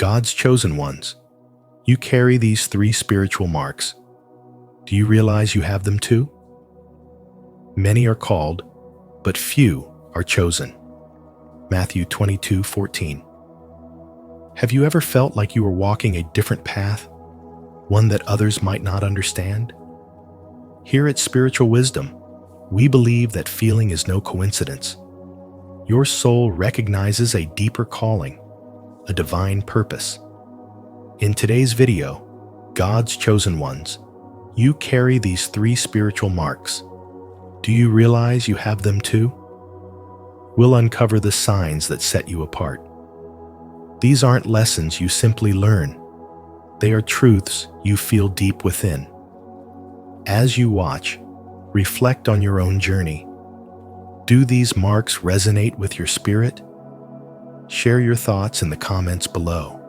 God's chosen ones. You carry these 3 spiritual marks. Do you realize you have them too? Many are called, but few are chosen. Matthew 22:14. Have you ever felt like you were walking a different path, one that others might not understand? Here at Spiritual Wisdom, we believe that feeling is no coincidence. Your soul recognizes a deeper calling, a divine purpose. In today's video, God's chosen ones, you carry these 3 spiritual marks. Do you realize you have them too? We'll uncover the signs that set you apart. These aren't lessons you simply learn. They are truths you feel deep within. As you watch, reflect on your own journey. Do these marks resonate with your spirit? Share your thoughts in the comments below.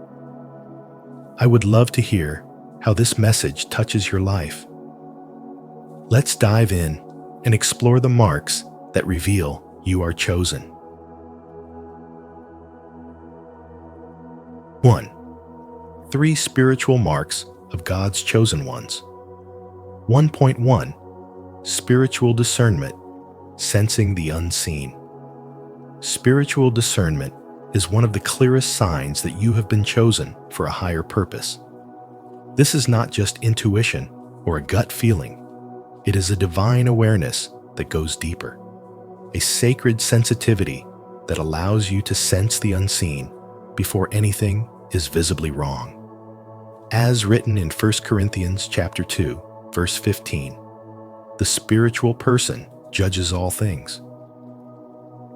I would love to hear how this message touches your life. Let's dive in and explore the marks that reveal you are chosen. 1. 3 spiritual marks of God's chosen ones. 1.1. Spiritual discernment, sensing the unseen. Spiritual discernment is one of the clearest signs that you have been chosen for a higher purpose. This is not just intuition or a gut feeling. It is a divine awareness that goes deeper, a sacred sensitivity that allows you to sense the unseen before anything is visibly wrong. As written in 1 Corinthians chapter 2, verse 15, the spiritual person judges all things.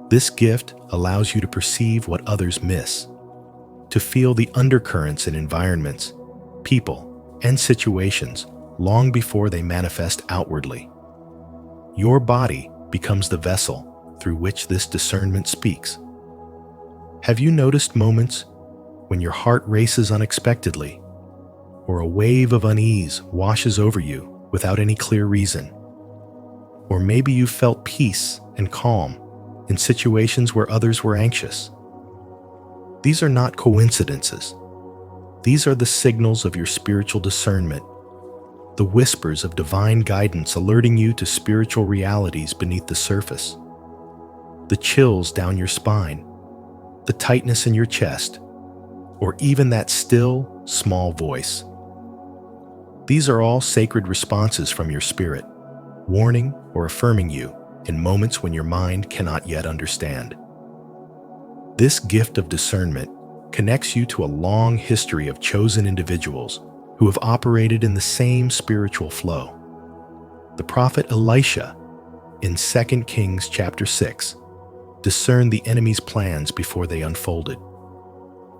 This gift allows you to perceive what others miss, to feel the undercurrents in environments, people, and situations long before they manifest outwardly. Your body becomes the vessel through which this discernment speaks. Have you noticed moments when your heart races unexpectedly, or a wave of unease washes over you without any clear reason? Or maybe you felt peace and calm in situations where others were anxious. These are not coincidences. These are the signals of your spiritual discernment, the whispers of divine guidance alerting you to spiritual realities beneath the surface. The chills down your spine, the tightness in your chest, or even that still, small voice. These are all sacred responses from your spirit, warning or affirming you in moments when your mind cannot yet understand. This gift of discernment connects you to a long history of chosen individuals who have operated in the same spiritual flow. The prophet Elisha, in 2 Kings chapter 6, discerned the enemy's plans before they unfolded.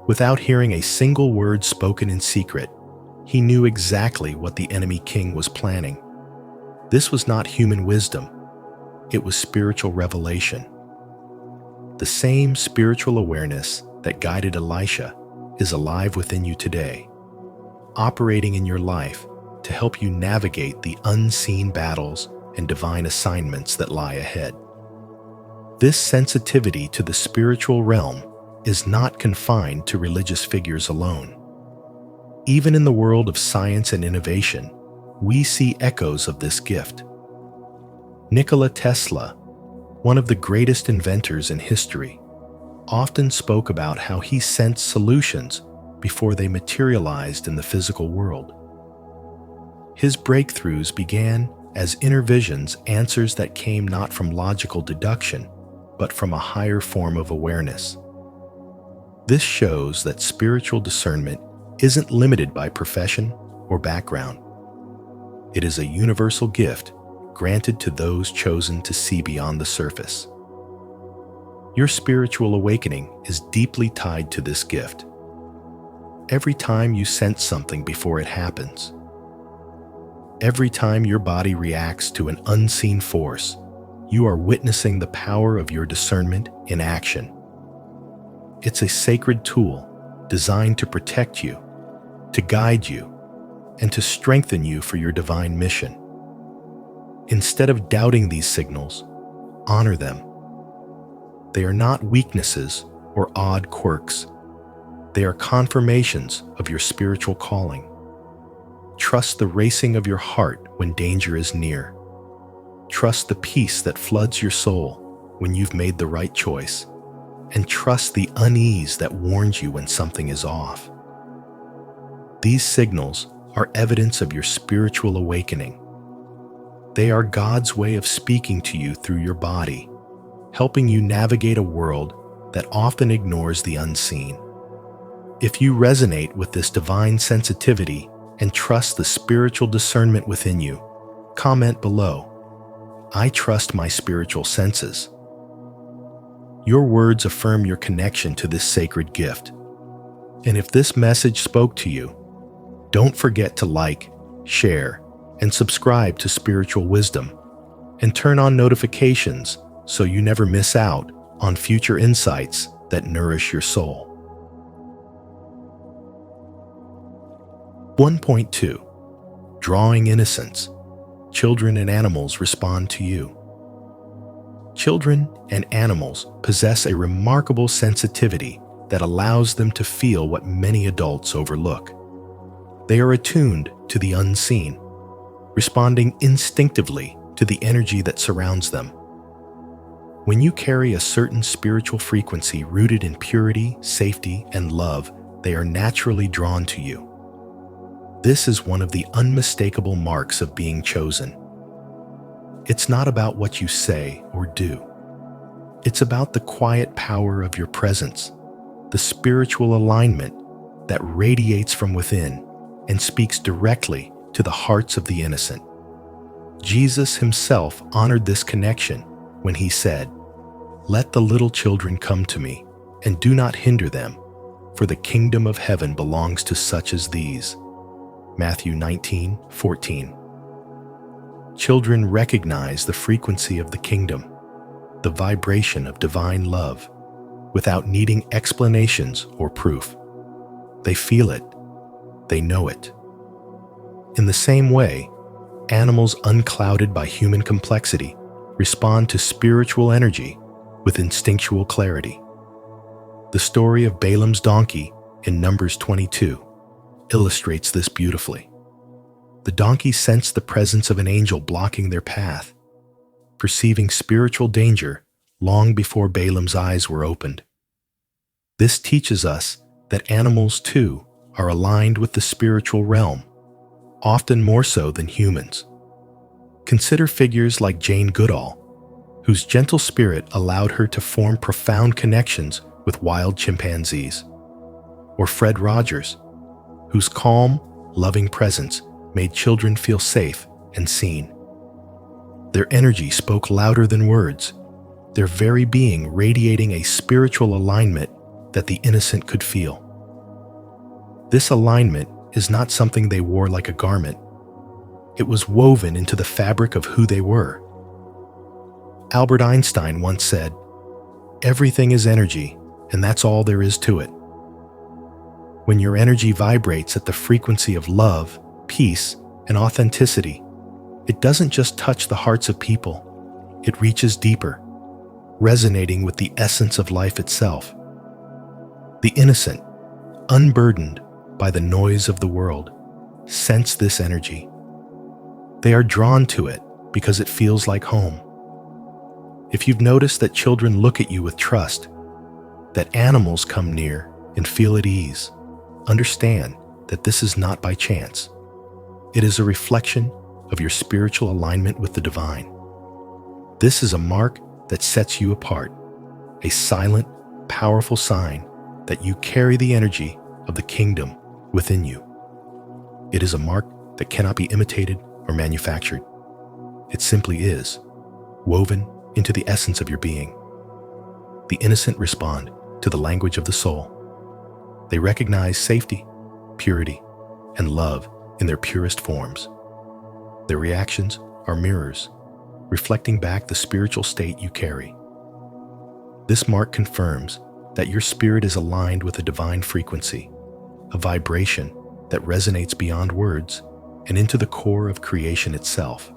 Without hearing a single word spoken in secret, he knew exactly what the enemy king was planning. This was not human wisdom. It was spiritual revelation. The same spiritual awareness that guided Elisha is alive within you today, operating in your life to help you navigate the unseen battles and divine assignments that lie ahead. This sensitivity to the spiritual realm is not confined to religious figures alone. Even in the world of science and innovation, we see echoes of this gift. Nikola Tesla, one of the greatest inventors in history, often spoke about how he sensed solutions before they materialized in the physical world. His breakthroughs began as inner visions, answers that came not from logical deduction, but from a higher form of awareness. This shows that spiritual discernment isn't limited by profession or background. It is a universal gift granted to those chosen to see beyond the surface. Your spiritual awakening is deeply tied to this gift. Every time you sense something before it happens, every time your body reacts to an unseen force, you are witnessing the power of your discernment in action. It's a sacred tool designed to protect you, to guide you, and to strengthen you for your divine mission. Instead of doubting these signals, honor them. They are not weaknesses or odd quirks. They are confirmations of your spiritual calling. Trust the racing of your heart when danger is near. Trust the peace that floods your soul when you've made the right choice. And trust the unease that warns you when something is off. These signals are evidence of your spiritual awakening. They are God's way of speaking to you through your body, helping you navigate a world that often ignores the unseen. If you resonate with this divine sensitivity and trust the spiritual discernment within you, comment below, "I trust my spiritual senses." Your words affirm your connection to this sacred gift. And if this message spoke to you, don't forget to like, share, and subscribe to Spiritual Wisdom, and turn on notifications so you never miss out on future insights that nourish your soul. 1.2. Drawing innocence. Children and animals respond to you. Children and animals possess a remarkable sensitivity that allows them to feel what many adults overlook. They are attuned to the unseen, responding instinctively to the energy that surrounds them. When you carry a certain spiritual frequency rooted in purity, safety, and love, they are naturally drawn to you. This is one of the unmistakable marks of being chosen. It's not about what you say or do. It's about the quiet power of your presence, the spiritual alignment that radiates from within and speaks directly to the hearts of the innocent. Jesus himself honored this connection when he said, "Let the little children come to me, and do not hinder them, for the kingdom of heaven belongs to such as these." Matthew 19:14. Children recognize the frequency of the kingdom, the vibration of divine love, without needing explanations or proof. They feel it. They know it. In the same way, animals unclouded by human complexity respond to spiritual energy with instinctual clarity. The story of Balaam's donkey in Numbers 22 illustrates this beautifully. The donkey sensed the presence of an angel blocking their path, perceiving spiritual danger long before Balaam's eyes were opened. This teaches us that animals, too, are aligned with the spiritual realm, often more so than humans. Consider figures like Jane Goodall, whose gentle spirit allowed her to form profound connections with wild chimpanzees, or Fred Rogers, whose calm, loving presence made children feel safe and seen. Their energy spoke louder than words, their very being radiating a spiritual alignment that the innocent could feel. This alignment is not something they wore like a garment. It was woven into the fabric of who they were. Albert Einstein once said, "Everything is energy, and that's all there is to it." When your energy vibrates at the frequency of love, peace, and authenticity, it doesn't just touch the hearts of people, it reaches deeper, resonating with the essence of life itself. The innocent, unburdened by the noise of the world, sense this energy. They are drawn to it because it feels like home. If you've noticed that children look at you with trust, that animals come near and feel at ease, understand that this is not by chance. It is a reflection of your spiritual alignment with the divine. This is a mark that sets you apart, a silent, powerful sign that you carry the energy of the kingdom within you. It is a mark that cannot be imitated or manufactured. It simply is, woven into the essence of your being. The innocent respond to the language of the soul. They recognize safety, purity, and love in their purest forms. Their reactions are mirrors, reflecting back the spiritual state you carry. This mark confirms that your spirit is aligned with a divine frequency, a vibration that resonates beyond words and into the core of creation itself.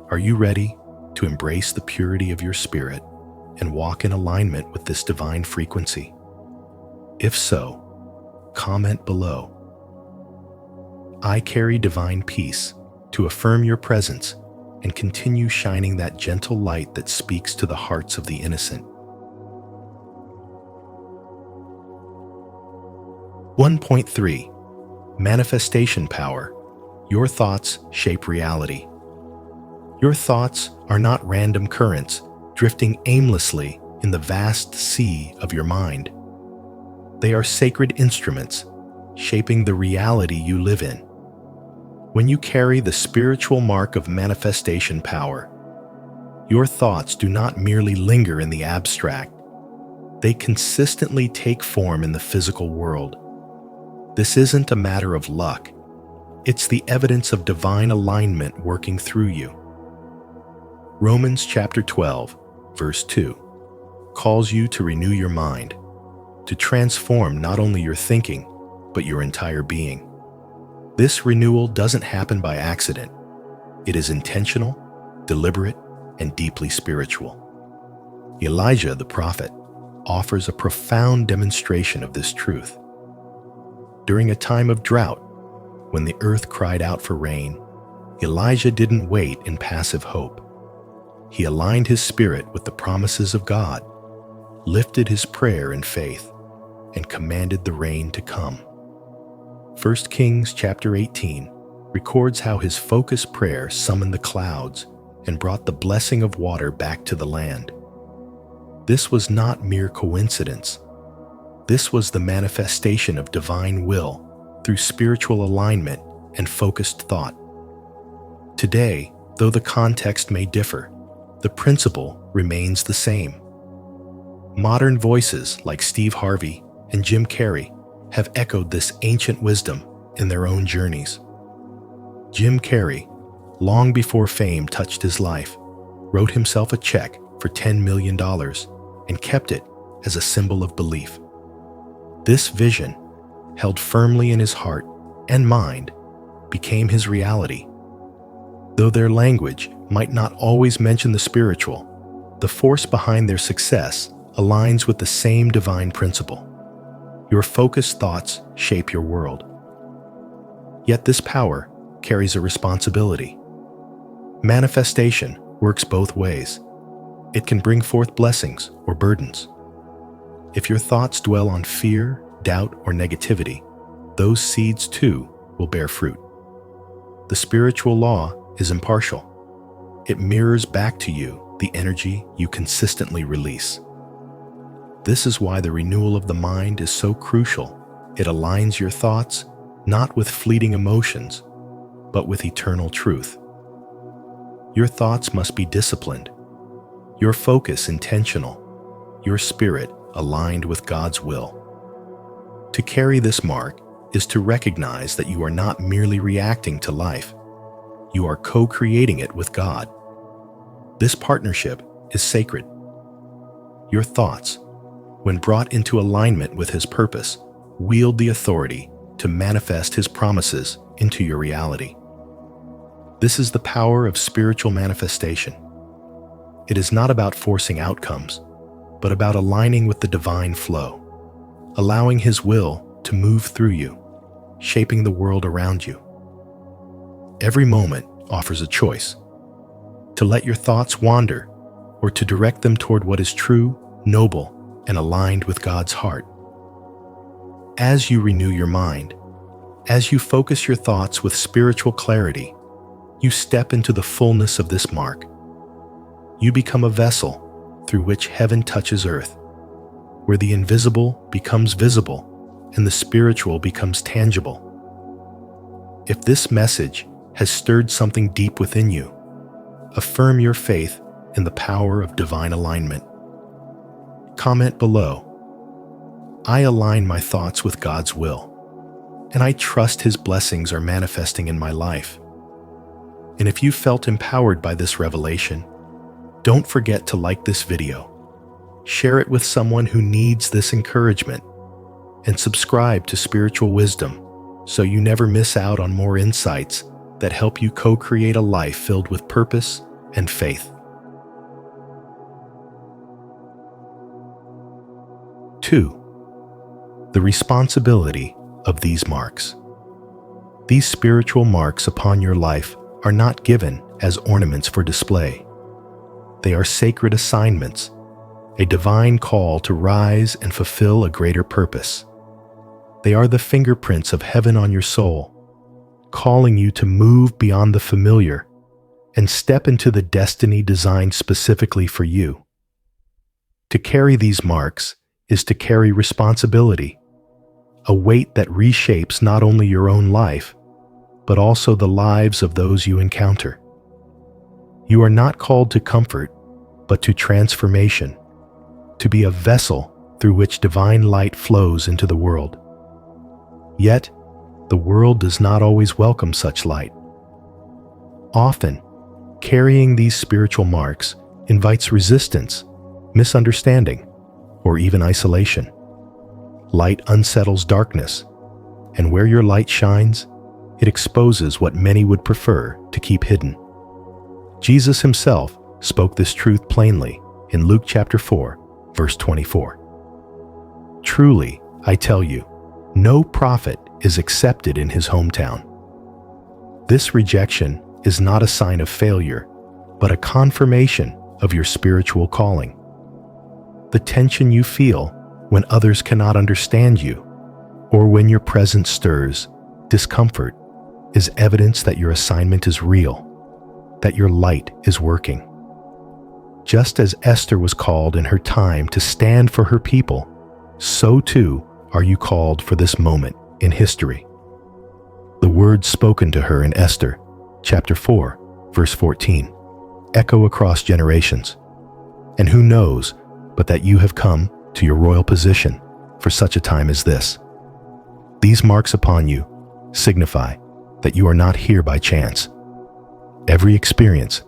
Are you ready to embrace the purity of your spirit and walk in alignment with this divine frequency? If so, comment below. I carry divine peace to affirm your presence and continue shining that gentle light that speaks to the hearts of the innocent. 1.3 Manifestation Power. Your thoughts shape reality. Your thoughts are not random currents drifting aimlessly in the vast sea of your mind. They are sacred instruments shaping the reality you live in. When you carry the spiritual mark of manifestation power, your thoughts do not merely linger in the abstract. They consistently take form in the physical world. This isn't a matter of luck. It's the evidence of divine alignment working through you. Romans chapter 12, verse 2, calls you to renew your mind, to transform not only your thinking, but your entire being. This renewal doesn't happen by accident. It is intentional, deliberate, and deeply spiritual. Elijah the prophet offers a profound demonstration of this truth. During a time of drought, when the earth cried out for rain, Elijah didn't wait in passive hope. He aligned his spirit with the promises of God, lifted his prayer in faith, and commanded the rain to come. 1 Kings chapter 18 records how his focused prayer summoned the clouds and brought the blessing of water back to the land. This was not mere coincidence. This was the manifestation of divine will through spiritual alignment and focused thought. Today, though the context may differ, the principle remains the same. Modern voices like Steve Harvey and Jim Carrey have echoed this ancient wisdom in their own journeys. Jim Carrey, long before fame touched his life, wrote himself a check for $10 million and kept it as a symbol of belief. This vision, held firmly in his heart and mind, became his reality. Though their language might not always mention the spiritual, the force behind their success aligns with the same divine principle. Your focused thoughts shape your world. Yet this power carries a responsibility. Manifestation works both ways. It can bring forth blessings or burdens. If your thoughts dwell on fear, doubt, or negativity, those seeds too will bear fruit. The spiritual law is impartial. It mirrors back to you the energy you consistently release. This is why the renewal of the mind is so crucial. It aligns your thoughts not with fleeting emotions, but with eternal truth. Your thoughts must be disciplined, your focus intentional, your spirit aligned with God's will. To carry this mark is to recognize that you are not merely reacting to life. You are co-creating it with God. This partnership is sacred. Your thoughts, when brought into alignment with His purpose, wield the authority to manifest His promises into your reality. This is the power of spiritual manifestation. It is not about forcing outcomes, but about aligning with the divine flow, allowing His will to move through you, shaping the world around you. Every moment offers a choice: to let your thoughts wander or to direct them toward what is true, noble, and aligned with God's heart. As you renew your mind, as you focus your thoughts with spiritual clarity, you step into the fullness of this mark. You become a vessel through which heaven touches earth, where the invisible becomes visible and the spiritual becomes tangible. If this message has stirred something deep within you, affirm your faith in the power of divine alignment. Comment below: I align my thoughts with God's will, and I trust His blessings are manifesting in my life. And if you felt empowered by this revelation, don't forget to like this video, share it with someone who needs this encouragement, and subscribe to Spiritual Wisdom so you never miss out on more insights that help you co-create a life filled with purpose and faith. 2. The responsibility of these marks. These spiritual marks upon your life are not given as ornaments for display. They are sacred assignments, a divine call to rise and fulfill a greater purpose. They are the fingerprints of heaven on your soul, calling you to move beyond the familiar and step into the destiny designed specifically for you. To carry these marks is to carry responsibility, a weight that reshapes not only your own life, but also the lives of those you encounter. You are not called to comfort, but to transformation, to be a vessel through which divine light flows into the world. Yet, the world does not always welcome such light. Often, carrying these spiritual marks invites resistance, misunderstanding, or even isolation. Light unsettles darkness, and where your light shines, it exposes what many would prefer to keep hidden. Jesus himself spoke this truth plainly in Luke chapter 4, verse 24. Truly, I tell you, no prophet is accepted in his hometown. This rejection is not a sign of failure, but a confirmation of your spiritual calling. The tension you feel when others cannot understand you, or when your presence stirs discomfort, is evidence that your assignment is real, that your light is working. Just as Esther was called in her time to stand for her people, so too are you called for this moment in history. The words spoken to her in Esther, chapter 4, verse 14, echo across generations. And who knows but that you have come to your royal position for such a time as this. These marks upon you signify that you are not here by chance. Every experience,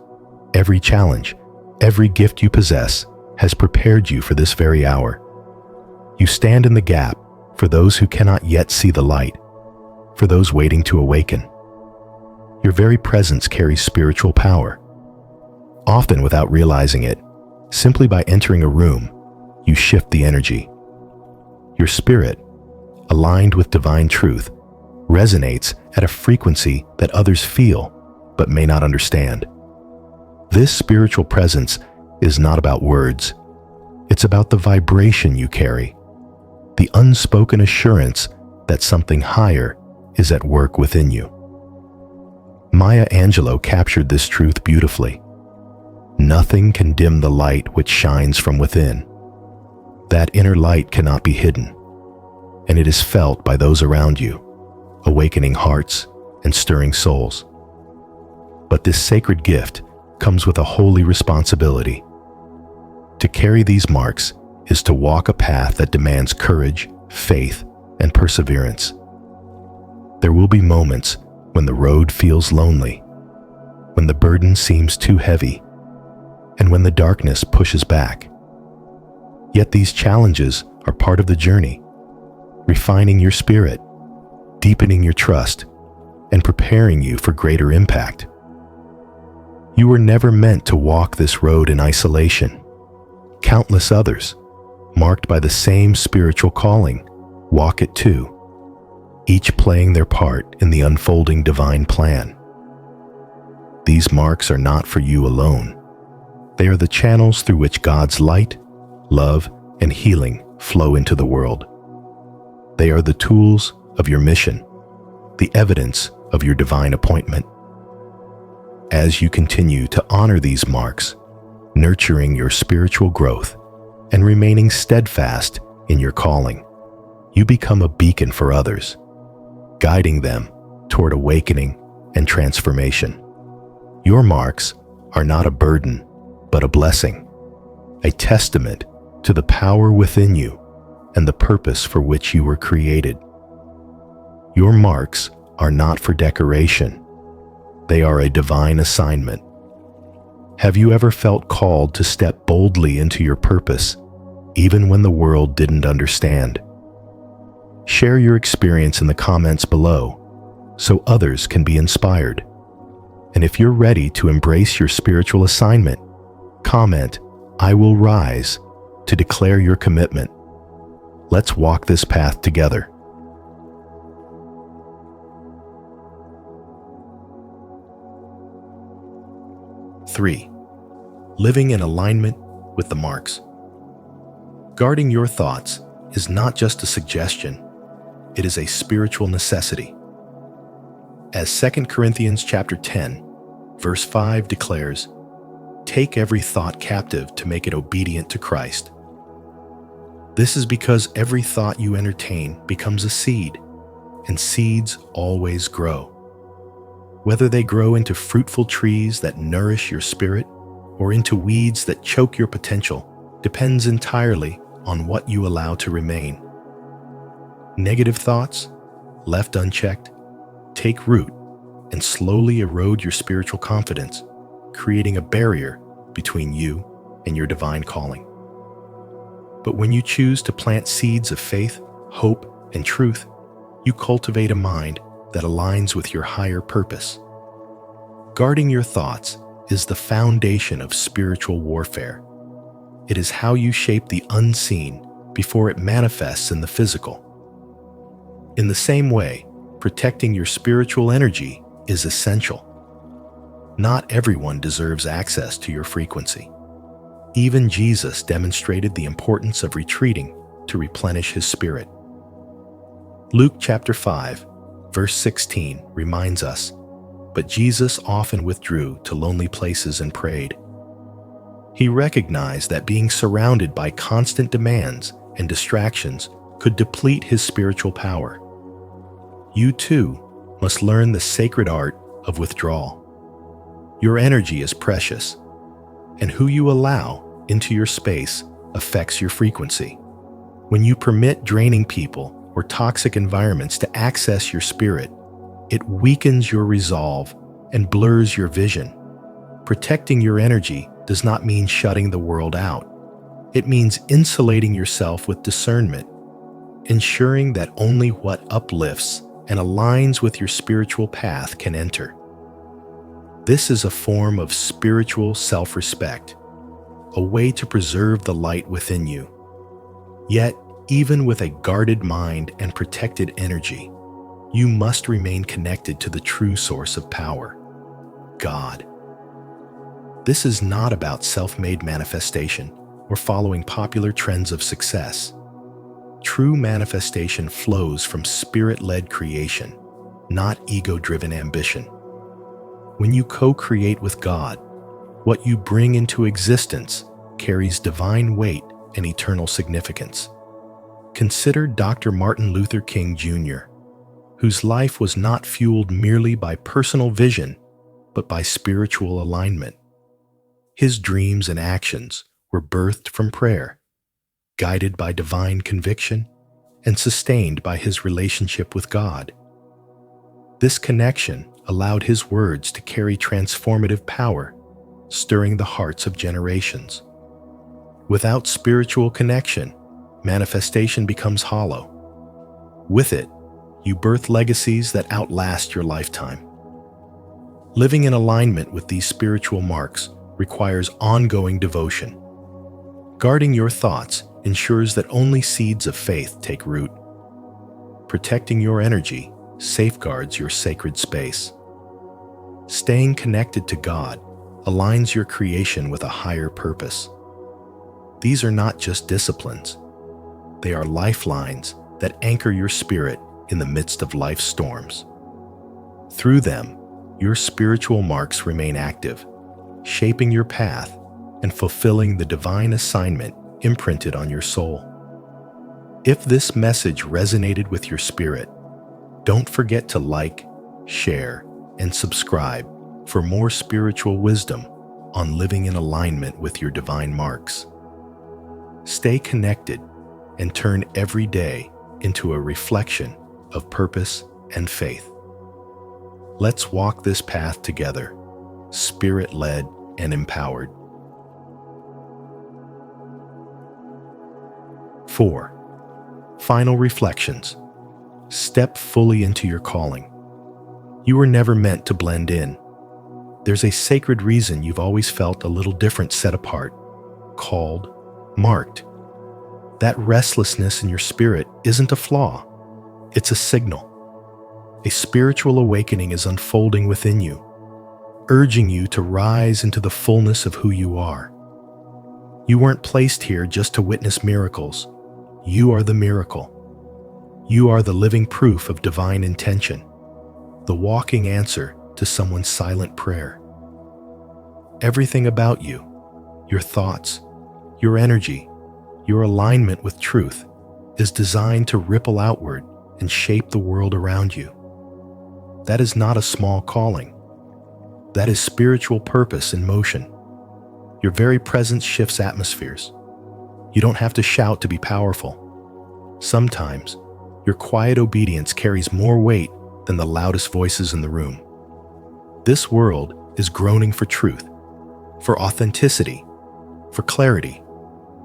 every challenge, every gift you possess has prepared you for this very hour. You stand in the gap for those who cannot yet see the light, for those waiting to awaken. Your very presence carries spiritual power. Often without realizing it, simply by entering a room, you shift the energy. Your spirit, aligned with divine truth, resonates at a frequency that others feel but may not understand. This spiritual presence is not about words. It's about the vibration you carry, the unspoken assurance that something higher is at work within you. Maya Angelou captured this truth beautifully. Nothing can dim the light which shines from within. That inner light cannot be hidden, and it is felt by those around you, awakening hearts and stirring souls. But this sacred gift comes with a holy responsibility. To carry these marks is to walk a path that demands courage, faith, and perseverance. There will be moments when the road feels lonely, when the burden seems too heavy, and when the darkness pushes back. Yet these challenges are part of the journey, refining your spirit, deepening your trust, and preparing you for greater impact. You were never meant to walk this road in isolation. Countless others, marked by the same spiritual calling, walk it too, each playing their part in the unfolding divine plan. These marks are not for you alone. They are the channels through which God's light, love, and healing flow into the world. They are the tools of your mission, the evidence of your divine appointment. As you continue to honor these marks, nurturing your spiritual growth and remaining steadfast in your calling, you become a beacon for others, guiding them toward awakening and transformation. Your marks are not a burden, but a blessing, a testament to the power within you and the purpose for which you were created. Your marks are not for decoration. They are a divine assignment. Have you ever felt called to step boldly into your purpose, even when the world didn't understand? Share your experience in the comments below so others can be inspired. And if you're ready to embrace your spiritual assignment, comment, "I will rise," to declare your commitment. Let's walk this path together. 3. Living in alignment with the marks. Guarding your thoughts is not just a suggestion, it is a spiritual necessity. As 2 Corinthians chapter 10, verse 5 declares, "Take every thought captive to make it obedient to Christ." This is because every thought you entertain becomes a seed, and seeds always grow. Whether they grow into fruitful trees that nourish your spirit or into weeds that choke your potential depends entirely on what you allow to remain. Negative thoughts, left unchecked, take root and slowly erode your spiritual confidence, creating a barrier between you and your divine calling. But when you choose to plant seeds of faith, hope, and truth, you cultivate a mind that aligns with your higher purpose. Guarding your thoughts is the foundation of spiritual warfare. It is how you shape the unseen before it manifests in the physical. In the same way, protecting your spiritual energy is essential. Not everyone deserves access to your frequency. Even Jesus demonstrated the importance of retreating to replenish his spirit. Luke chapter 5, verse 16 reminds us, "But Jesus often withdrew to lonely places and prayed." He recognized that being surrounded by constant demands and distractions could deplete his spiritual power. You too must learn the sacred art of withdrawal. Your energy is precious, and who you allow into your space affects your frequency. When you permit draining people or toxic environments to access your spirit, it weakens your resolve and blurs your vision. Protecting your energy does not mean shutting the world out. It means insulating yourself with discernment, ensuring that only what uplifts and aligns with your spiritual path can enter. This is a form of spiritual self-respect, a way to preserve the light within you. Yet, even with a guarded mind and protected energy, you must remain connected to the true source of power, God. This is not about self-made manifestation or following popular trends of success. True manifestation flows from spirit-led creation, not ego-driven ambition. When you co-create with God, what you bring into existence carries divine weight and eternal significance. Consider Dr. Martin Luther King Jr., whose life was not fueled merely by personal vision, but by spiritual alignment. His dreams and actions were birthed from prayer, guided by divine conviction, and sustained by his relationship with God. This connection allowed his words to carry transformative power, stirring the hearts of generations. Without spiritual connection, manifestation becomes hollow. With it, you birth legacies that outlast your lifetime. Living in alignment with these spiritual marks requires ongoing devotion. Guarding your thoughts ensures that only seeds of faith take root. Protecting your energy safeguards your sacred space. Staying connected to God aligns your creation with a higher purpose. These are not just disciplines. They are lifelines that anchor your spirit in the midst of life's storms. Through them, your spiritual marks remain active, shaping your path and fulfilling the divine assignment imprinted on your soul. If this message resonated with your spirit, don't forget to like, share, and subscribe for more spiritual wisdom on living in alignment with your divine marks. Stay connected and turn every day into a reflection of purpose and faith. Let's walk this path together, spirit-led and empowered. 4. Final reflections. Step fully into your calling. You were never meant to blend in. There's a sacred reason you've always felt a little different, set apart, called, marked. That restlessness in your spirit isn't a flaw. It's a signal. A spiritual awakening is unfolding within you. urging you to rise into the fullness of who you are. You weren't placed here just to witness miracles. You are the miracle. You are the living proof of divine intention, the walking answer to someone's silent prayer. Everything about you, your thoughts, your energy, your alignment with truth, is designed to ripple outward and shape the world around you. That is not a small calling. That is spiritual purpose in motion. Your very presence shifts atmospheres. You don't have to shout to be powerful. Sometimes, your quiet obedience carries more weight than the loudest voices in the room. This world is groaning for truth, for authenticity, for clarity,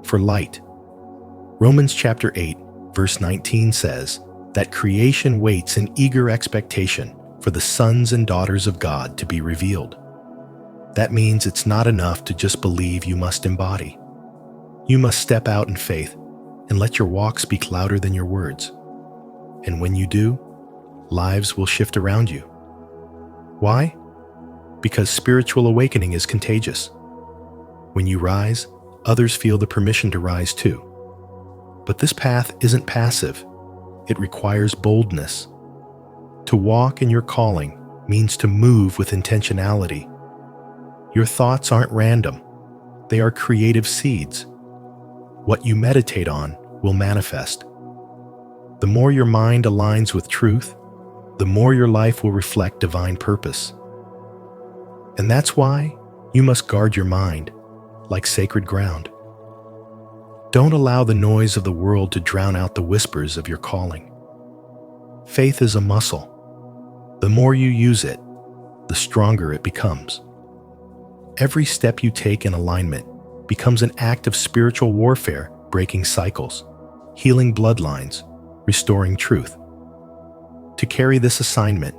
for light. Romans chapter 8, verse 19 says that creation waits in eager expectation for the sons and daughters of God to be revealed. That means it's not enough to just believe, you must embody. You must step out in faith and let your walk speak louder than your words. And when you do, lives will shift around you. Why? Because spiritual awakening is contagious. When you rise, others feel the permission to rise too. But this path isn't passive. It requires boldness. To walk in your calling means to move with intentionality. Your thoughts aren't random. They are creative seeds. What you meditate on will manifest. The more your mind aligns with truth, the more your life will reflect divine purpose. And that's why you must guard your mind like sacred ground. Don't allow the noise of the world to drown out the whispers of your calling. Faith is a muscle. The more you use it, the stronger it becomes. Every step you take in alignment becomes an act of spiritual warfare, breaking cycles, healing bloodlines, restoring truth. To carry this assignment,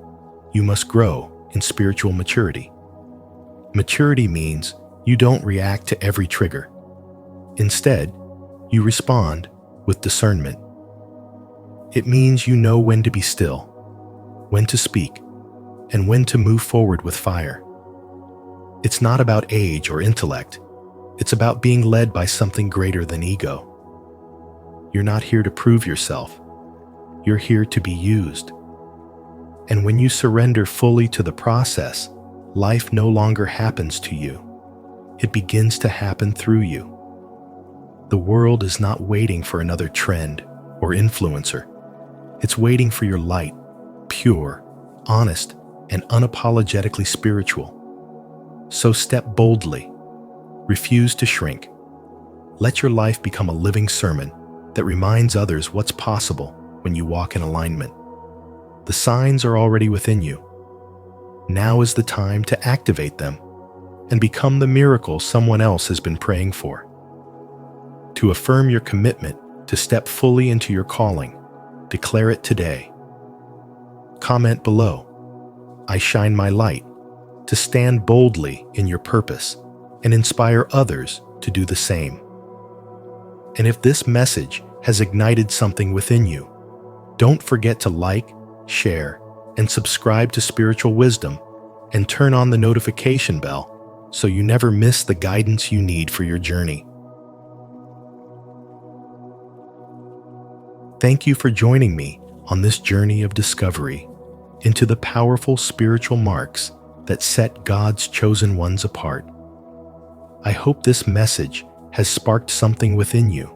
you must grow in spiritual maturity. Maturity means you don't react to every trigger. Instead, you respond with discernment. It means you know when to be still, when to speak, and when to move forward with fire. It's not about age or intellect. It's about being led by something greater than ego. You're not here to prove yourself. You're here to be used. And when you surrender fully to the process, life no longer happens to you. It begins to happen through you. The world is not waiting for another trend or influencer. It's waiting for your light, pure, honest, and unapologetically spiritual. So step boldly. Refuse to shrink. Let your life become a living sermon that reminds others what's possible when you walk in alignment. The signs are already within you. Now is the time to activate them and become the miracle someone else has been praying for. To affirm your commitment to step fully into your calling, declare it today. Comment below, "I shine my light," to stand boldly in your purpose and inspire others to do the same. And if this message has ignited something within you, don't forget to like, share, and subscribe to Spiritual Wisdom, and turn on the notification bell so you never miss the guidance you need for your journey. Thank you for joining me on this journey of discovery into the powerful spiritual marks that set God's chosen ones apart. I hope this message has sparked something within you,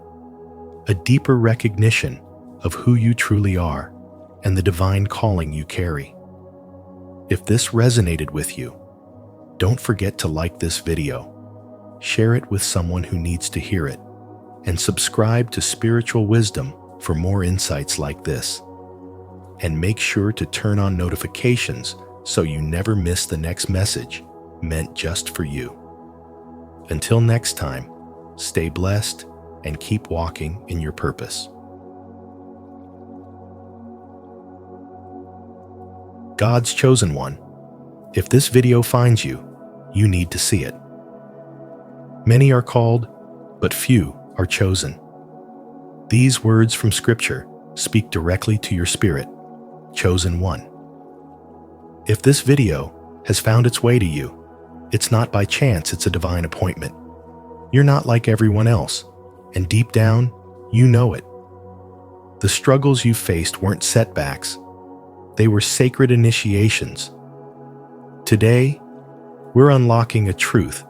a deeper recognition of who you truly are and the divine calling you carry. If this resonated with you, don't forget to like this video, share it with someone who needs to hear it, and subscribe to Spiritual Wisdom for more insights like this. And make sure to turn on notifications so you never miss the next message meant just for you. Until next time, stay blessed and keep walking in your purpose. God's chosen one. If this video finds you, you need to see it. Many are called, but few are chosen. These words from Scripture speak directly to your spirit, chosen one. If this video has found its way to you, It's not by chance, it's a divine appointment. You're not like everyone else, and deep down, you know it. The struggles you faced weren't setbacks. They were sacred initiations. Today, we're unlocking a truth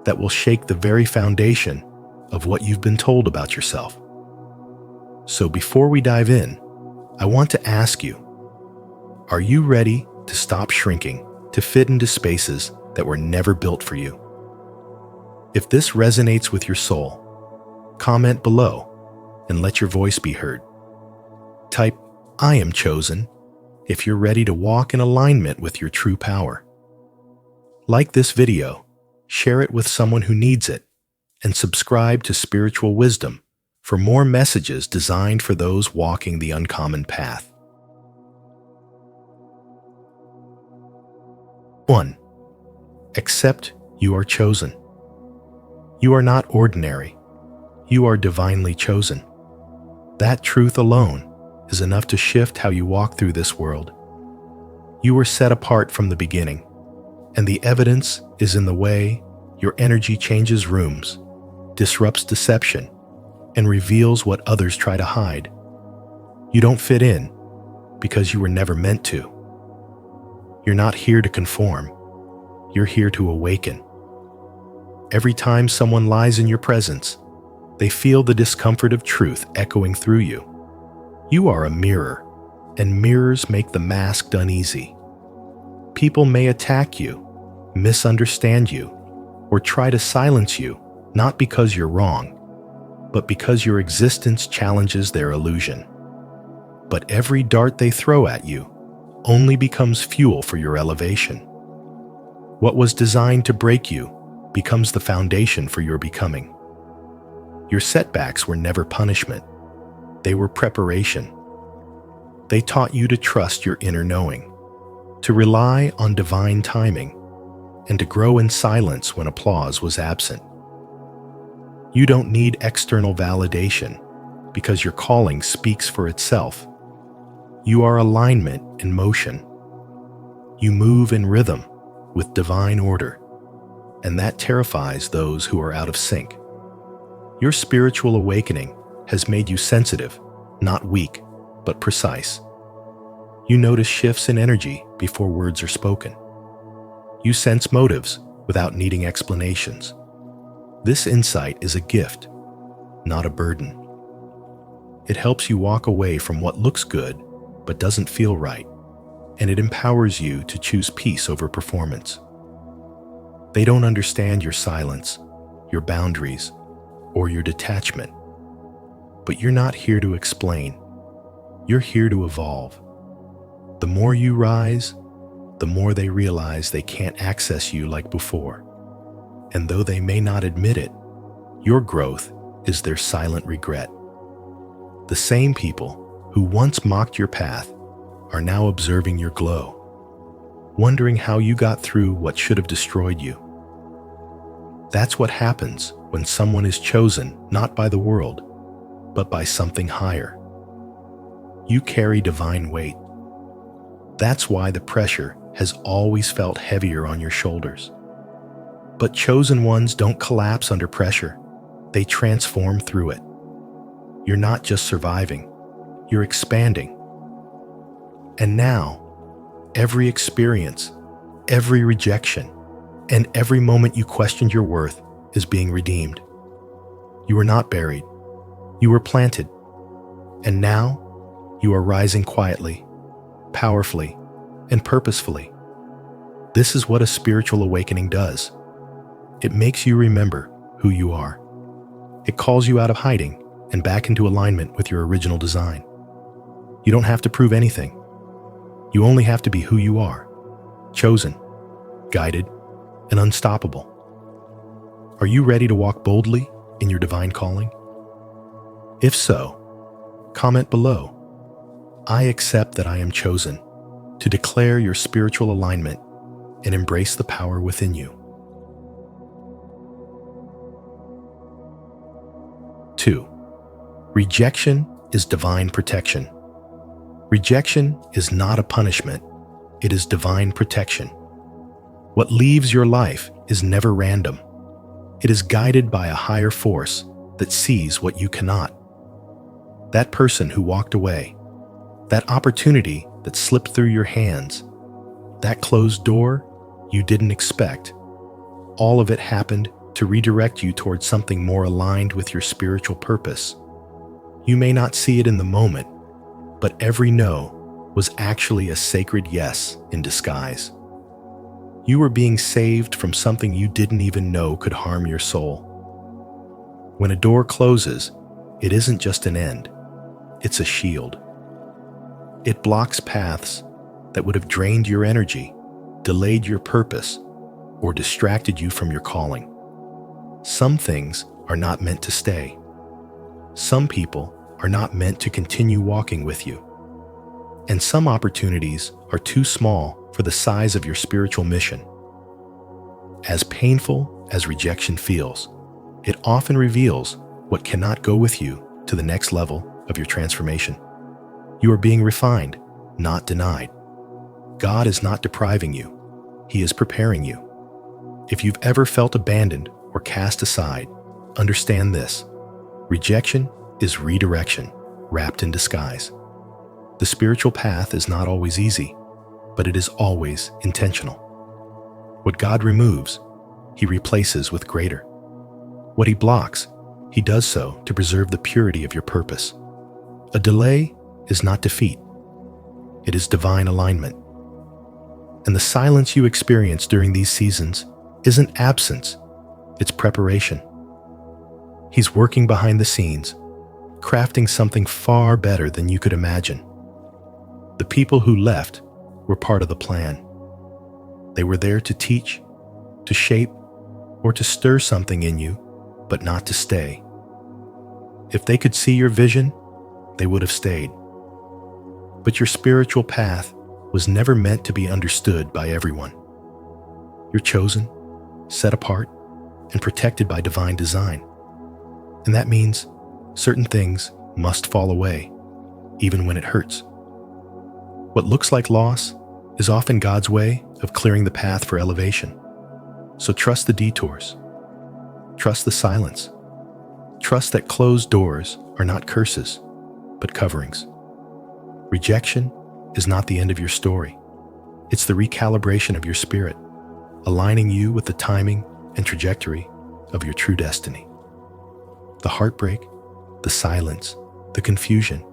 that will shake the very foundation of what you've been told about yourself. So before we dive in, I want to ask you, are you ready to stop shrinking to fit into spaces that were never built for you? If this resonates with your soul, comment below and let your voice be heard. Type, "I am chosen," if you're ready to walk in alignment with your true power. Like this video, share it with someone who needs it, and subscribe to Spiritual Wisdom for more messages designed for those walking the uncommon path. 1. Accept you are chosen. You are not ordinary. You are divinely chosen. That truth alone is enough to shift how you walk through this world. You were set apart from the beginning, and the evidence is in the way your energy changes rooms, disrupts deception, and reveals what others try to hide. You don't fit in because you were never meant to. You're not here to conform. You're here to awaken. Every time someone lies in your presence, they feel the discomfort of truth echoing through you. You are a mirror, and mirrors make the masked uneasy. People may attack you, misunderstand you, or try to silence you, not because you're wrong, but because your existence challenges their illusion. But every dart they throw at you only becomes fuel for your elevation. What was designed to break you becomes the foundation for your becoming. Your setbacks were never punishment. They were preparation. They taught you to trust your inner knowing, to rely on divine timing, and to grow in silence when applause was absent. You don't need external validation because your calling speaks for itself. You are alignment in motion. You move in rhythm with divine order, and that terrifies those who are out of sync. Your spiritual awakening has made you sensitive, not weak, but precise. You notice shifts in energy before words are spoken. You sense motives without needing explanations. This insight is a gift, not a burden. It helps you walk away from what looks good but doesn't feel right, and it empowers you to choose peace over performance. They don't understand your silence, your boundaries, or your detachment. But you're not here to explain. You're here to evolve. The more you rise, the more they realize they can't access you like before. And though they may not admit it, your growth is their silent regret. The same people who once mocked your path are now observing your glow, wondering how you got through what should have destroyed you. That's what happens when someone is chosen not by the world, but by something higher. You carry divine weight. That's why the pressure has always felt heavier on your shoulders. But chosen ones don't collapse under pressure. They transform through it. You're not just surviving, you're expanding. And now, every experience, every rejection, and every moment you questioned your worth is being redeemed. You were not buried. You were planted. And now, you are rising quietly, powerfully, and purposefully. This is what a spiritual awakening does. It makes you remember who you are. It calls you out of hiding and back into alignment with your original design. You don't have to prove anything. You only have to be who you are, chosen, guided, and unstoppable. Are you ready to walk boldly in your divine calling? If so, comment below. I accept that I am chosen, to declare your spiritual alignment and embrace the power within you. 2. Rejection is divine protection. Rejection is not a punishment, it is divine protection. What leaves your life is never random. It is guided by a higher force that sees what you cannot. That person who walked away, that opportunity that slipped through your hands, that closed door you didn't expect, all of it happened to redirect you towards something more aligned with your spiritual purpose. You may not see it in the moment, but every no was actually a sacred yes in disguise. You were being saved from something you didn't even know could harm your soul. When a door closes, it isn't just an end, it's a shield. It blocks paths that would have drained your energy, delayed your purpose, or distracted you from your calling. Some things are not meant to stay. Some people are not meant to continue walking with you. And some opportunities are too small for the size of your spiritual mission. As painful as rejection feels, it often reveals what cannot go with you to the next level of your transformation. You are being refined, not denied. God is not depriving you. He is preparing you. If you've ever felt abandoned or cast aside, understand this. Rejection is redirection, wrapped in disguise. The spiritual path is not always easy, but it is always intentional. What God removes, He replaces with greater. What He blocks, He does so to preserve the purity of your purpose. A delay is not defeat. It is divine alignment. And the silence you experience during these seasons isn't absence, it's preparation. He's working behind the scenes, crafting something far better than you could imagine. The people who left were part of the plan. They were there to teach, to shape, or to stir something in you, but not to stay. If they could see your vision, they would have stayed. But your spiritual path was never meant to be understood by everyone. You're chosen, set apart, and protected by divine design. And that means certain things must fall away, even when it hurts. What looks like loss is often God's way of clearing the path for elevation. So trust the detours. Trust the silence. Trust that closed doors are not curses, but coverings. Rejection is not the end of your story. It's the recalibration of your spirit, aligning you with the timing and trajectory of your true destiny. The heartbreak, the silence, the confusion,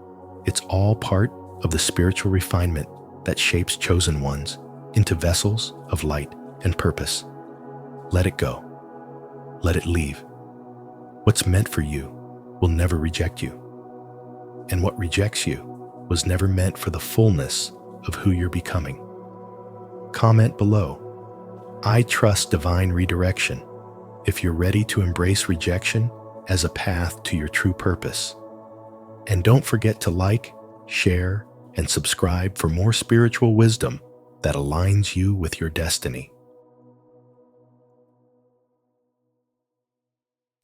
it's all part of the spiritual refinement that shapes chosen ones into vessels of light and purpose. Let it go. Let it leave. What's meant for you will never reject you. And what rejects you was never meant for the fullness of who you're becoming. Comment below. I trust divine redirection if you're ready to embrace rejection as a path to your true purpose. And don't forget to like, share, and subscribe for more spiritual wisdom that aligns you with your destiny.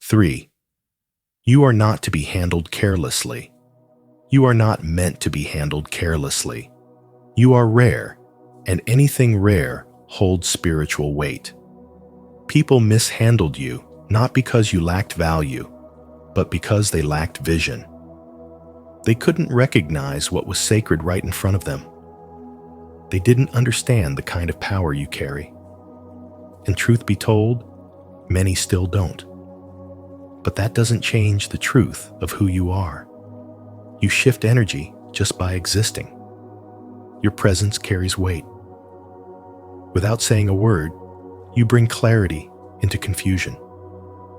3. You are not to be handled carelessly. You are not meant to be handled carelessly. You are rare, and anything rare holds spiritual weight. People mishandled you not because you lacked value, but because they lacked vision. They couldn't recognize what was sacred right in front of them. They didn't understand the kind of power you carry. And truth be told, many still don't. But that doesn't change the truth of who you are. You shift energy just by existing. Your presence carries weight. Without saying a word, you bring clarity into confusion,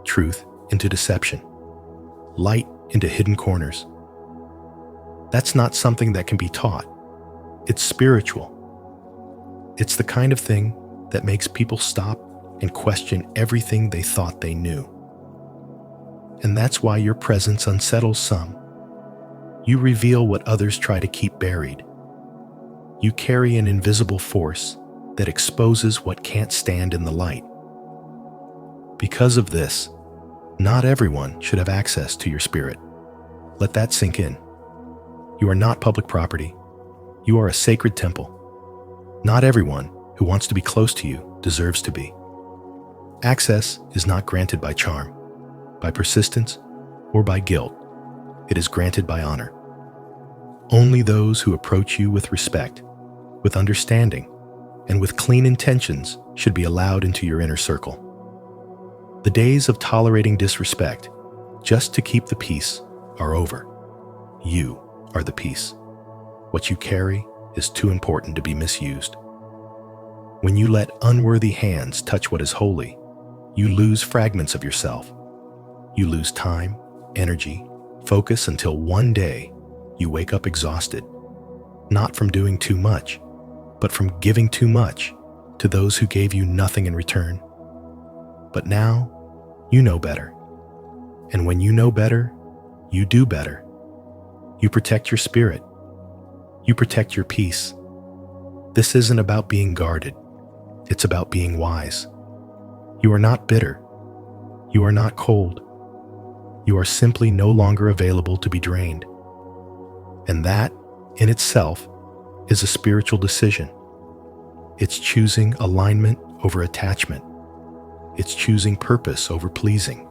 truth into deception, light into hidden corners. That's not something that can be taught. It's spiritual. It's the kind of thing that makes people stop and question everything they thought they knew. And that's why your presence unsettles some. You reveal what others try to keep buried. You carry an invisible force that exposes what can't stand in the light. Because of this, not everyone should have access to your spirit. Let that sink in. You are not public property. You are a sacred temple. Not everyone who wants to be close to you deserves to be. Access is not granted by charm, by persistence, or by guilt. It is granted by honor. Only those who approach you with respect, with understanding, and with clean intentions should be allowed into your inner circle. The days of tolerating disrespect, just to keep the peace, are over. You are the peace. What you carry is too important to be misused. When you let unworthy hands touch what is holy, you lose fragments of yourself. You lose time, energy, focus until one day you wake up exhausted, not from doing too much, but from giving too much to those who gave you nothing in return. But now, you know better. And when you know better, you do better. You protect your spirit. You protect your peace. This isn't about being guarded. It's about being wise. You are not bitter. You are not cold. You are simply no longer available to be drained. And that, in itself, is a spiritual decision. It's choosing alignment over attachment. It's choosing purpose over pleasing.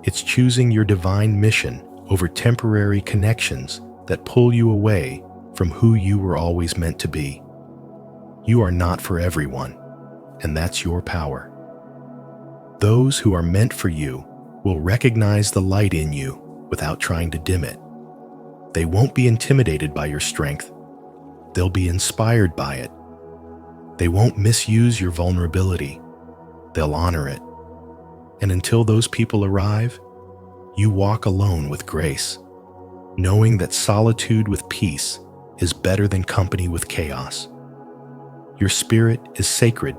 It's choosing your divine mission over temporary connections that pull you away from who you were always meant to be. You are not for everyone, and that's your power. Those who are meant for you will recognize the light in you without trying to dim it. They won't be intimidated by your strength. They'll be inspired by it. They won't misuse your vulnerability. They'll honor it. And until those people arrive, you walk alone with grace, knowing that solitude with peace is better than company with chaos. Your spirit is sacred.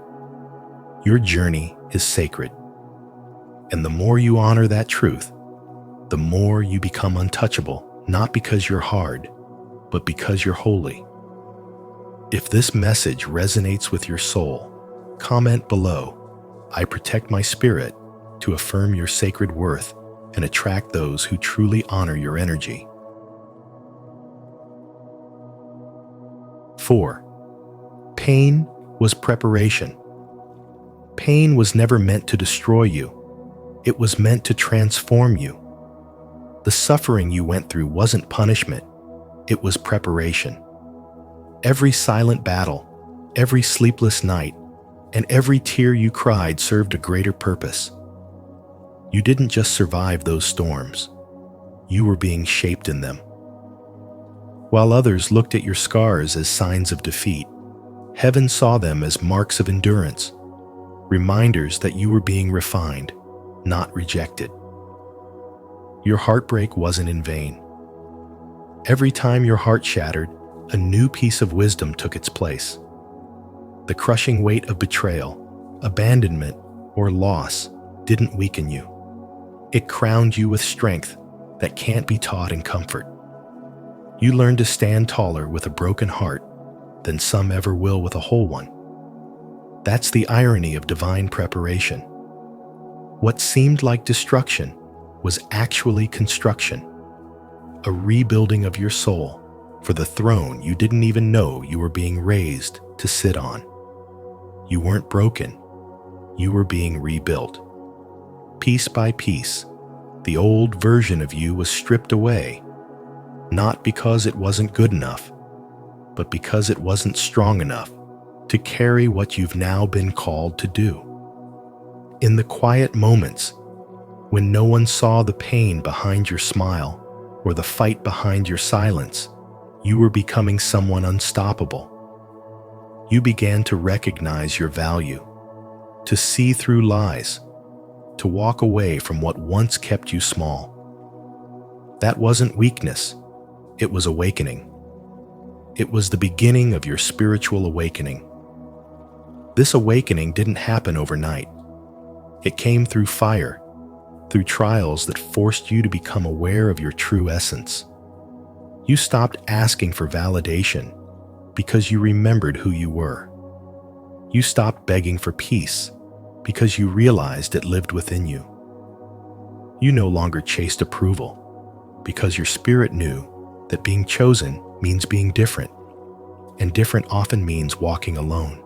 Your journey is sacred. And the more you honor that truth, the more you become untouchable, not because you're hard, but because you're holy. If this message resonates with your soul, comment below, "I protect my spirit," to affirm your sacred worth and attract those who truly honor your energy. 4. Pain was preparation. Pain was never meant to destroy you. It was meant to transform you. The suffering you went through wasn't punishment. It was preparation. Every silent battle, every sleepless night, and every tear you cried served a greater purpose. You didn't just survive those storms. You were being shaped in them. While others looked at your scars as signs of defeat, heaven saw them as marks of endurance, reminders that you were being refined, not rejected. Your heartbreak wasn't in vain. Every time your heart shattered, a new piece of wisdom took its place. The crushing weight of betrayal, abandonment, or loss didn't weaken you. It crowned you with strength that can't be taught in comfort. You learned to stand taller with a broken heart than some ever will with a whole one. That's the irony of divine preparation. What seemed like destruction was actually construction, a rebuilding of your soul for the throne you didn't even know you were being raised to sit on. You weren't broken, you were being rebuilt. Piece by piece, the old version of you was stripped away, not because it wasn't good enough, but because it wasn't strong enough to carry what you've now been called to do. In the quiet moments, when no one saw the pain behind your smile or the fight behind your silence, you were becoming someone unstoppable. You began to recognize your value, to see through lies, to walk away from what once kept you small. That wasn't weakness, it was awakening. It was the beginning of your spiritual awakening. This awakening didn't happen overnight. It came through fire, through trials that forced you to become aware of your true essence. You stopped asking for validation because you remembered who you were. You stopped begging for peace because you realized it lived within you. You no longer chased approval because your spirit knew that being chosen means being different, and different often means walking alone.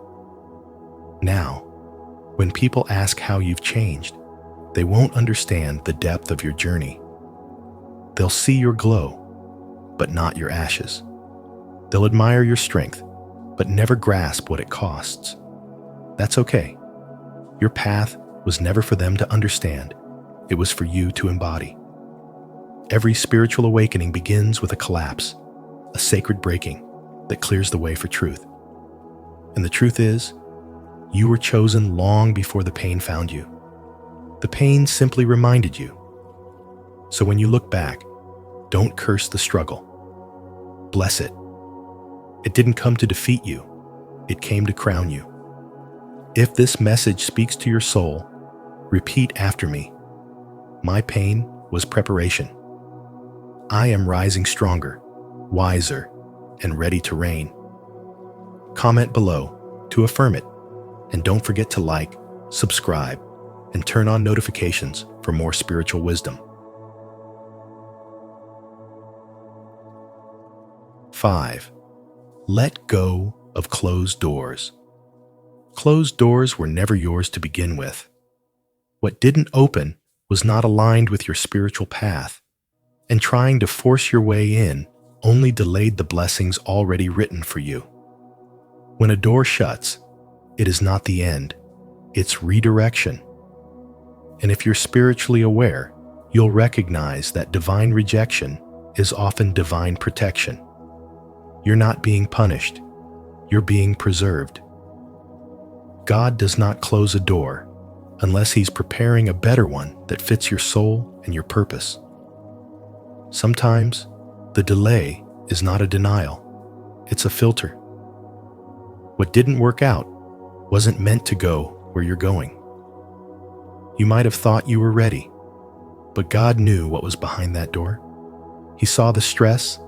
Now, When people ask how you've changed, they won't understand the depth of your journey. They'll see your glow, but not your ashes. They'll admire your strength, but never grasp what it costs. That's okay. Your path was never for them to understand. It was for you to embody. Every spiritual awakening begins with a collapse, a sacred breaking that clears the way for truth. And the truth is, you were chosen long before the pain found you. The pain simply reminded you. So when you look back, don't curse the struggle. Bless it. It didn't come to defeat you. It came to crown you. If this message speaks to your soul, repeat after me. My pain was preparation. I am rising stronger, wiser, and ready to reign. Comment below to affirm it, and don't forget to like, subscribe, and turn on notifications for more spiritual wisdom. 5. Let go of closed doors. Closed doors were never yours to begin with. What didn't open was not aligned with your spiritual path, and trying to force your way in only delayed the blessings already written for you. When a door shuts, it is not the end, it's redirection. And if you're spiritually aware, you'll recognize that divine rejection is often divine protection. You're not being punished, you're being preserved. God does not close a door unless He's preparing a better one that fits your soul and your purpose. Sometimes, the delay is not a denial, it's a filter. What didn't work out wasn't meant to go where you're going. You might have thought you were ready, but God knew what was behind that door. He saw the stress,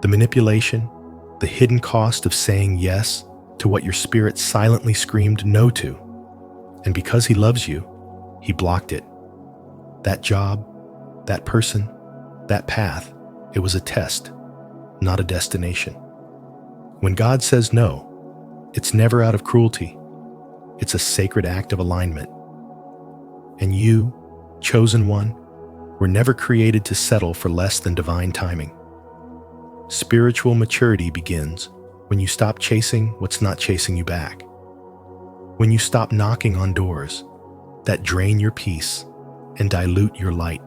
the manipulation, the hidden cost of saying yes to what your spirit silently screamed no to. And because He loves you, He blocked it. That job, that person, that path, it was a test, not a destination. When God says no, it's never out of cruelty. It's a sacred act of alignment. And you, chosen one, were never created to settle for less than divine timing. Spiritual maturity begins when you stop chasing what's not chasing you back. When you stop knocking on doors that drain your peace and dilute your light.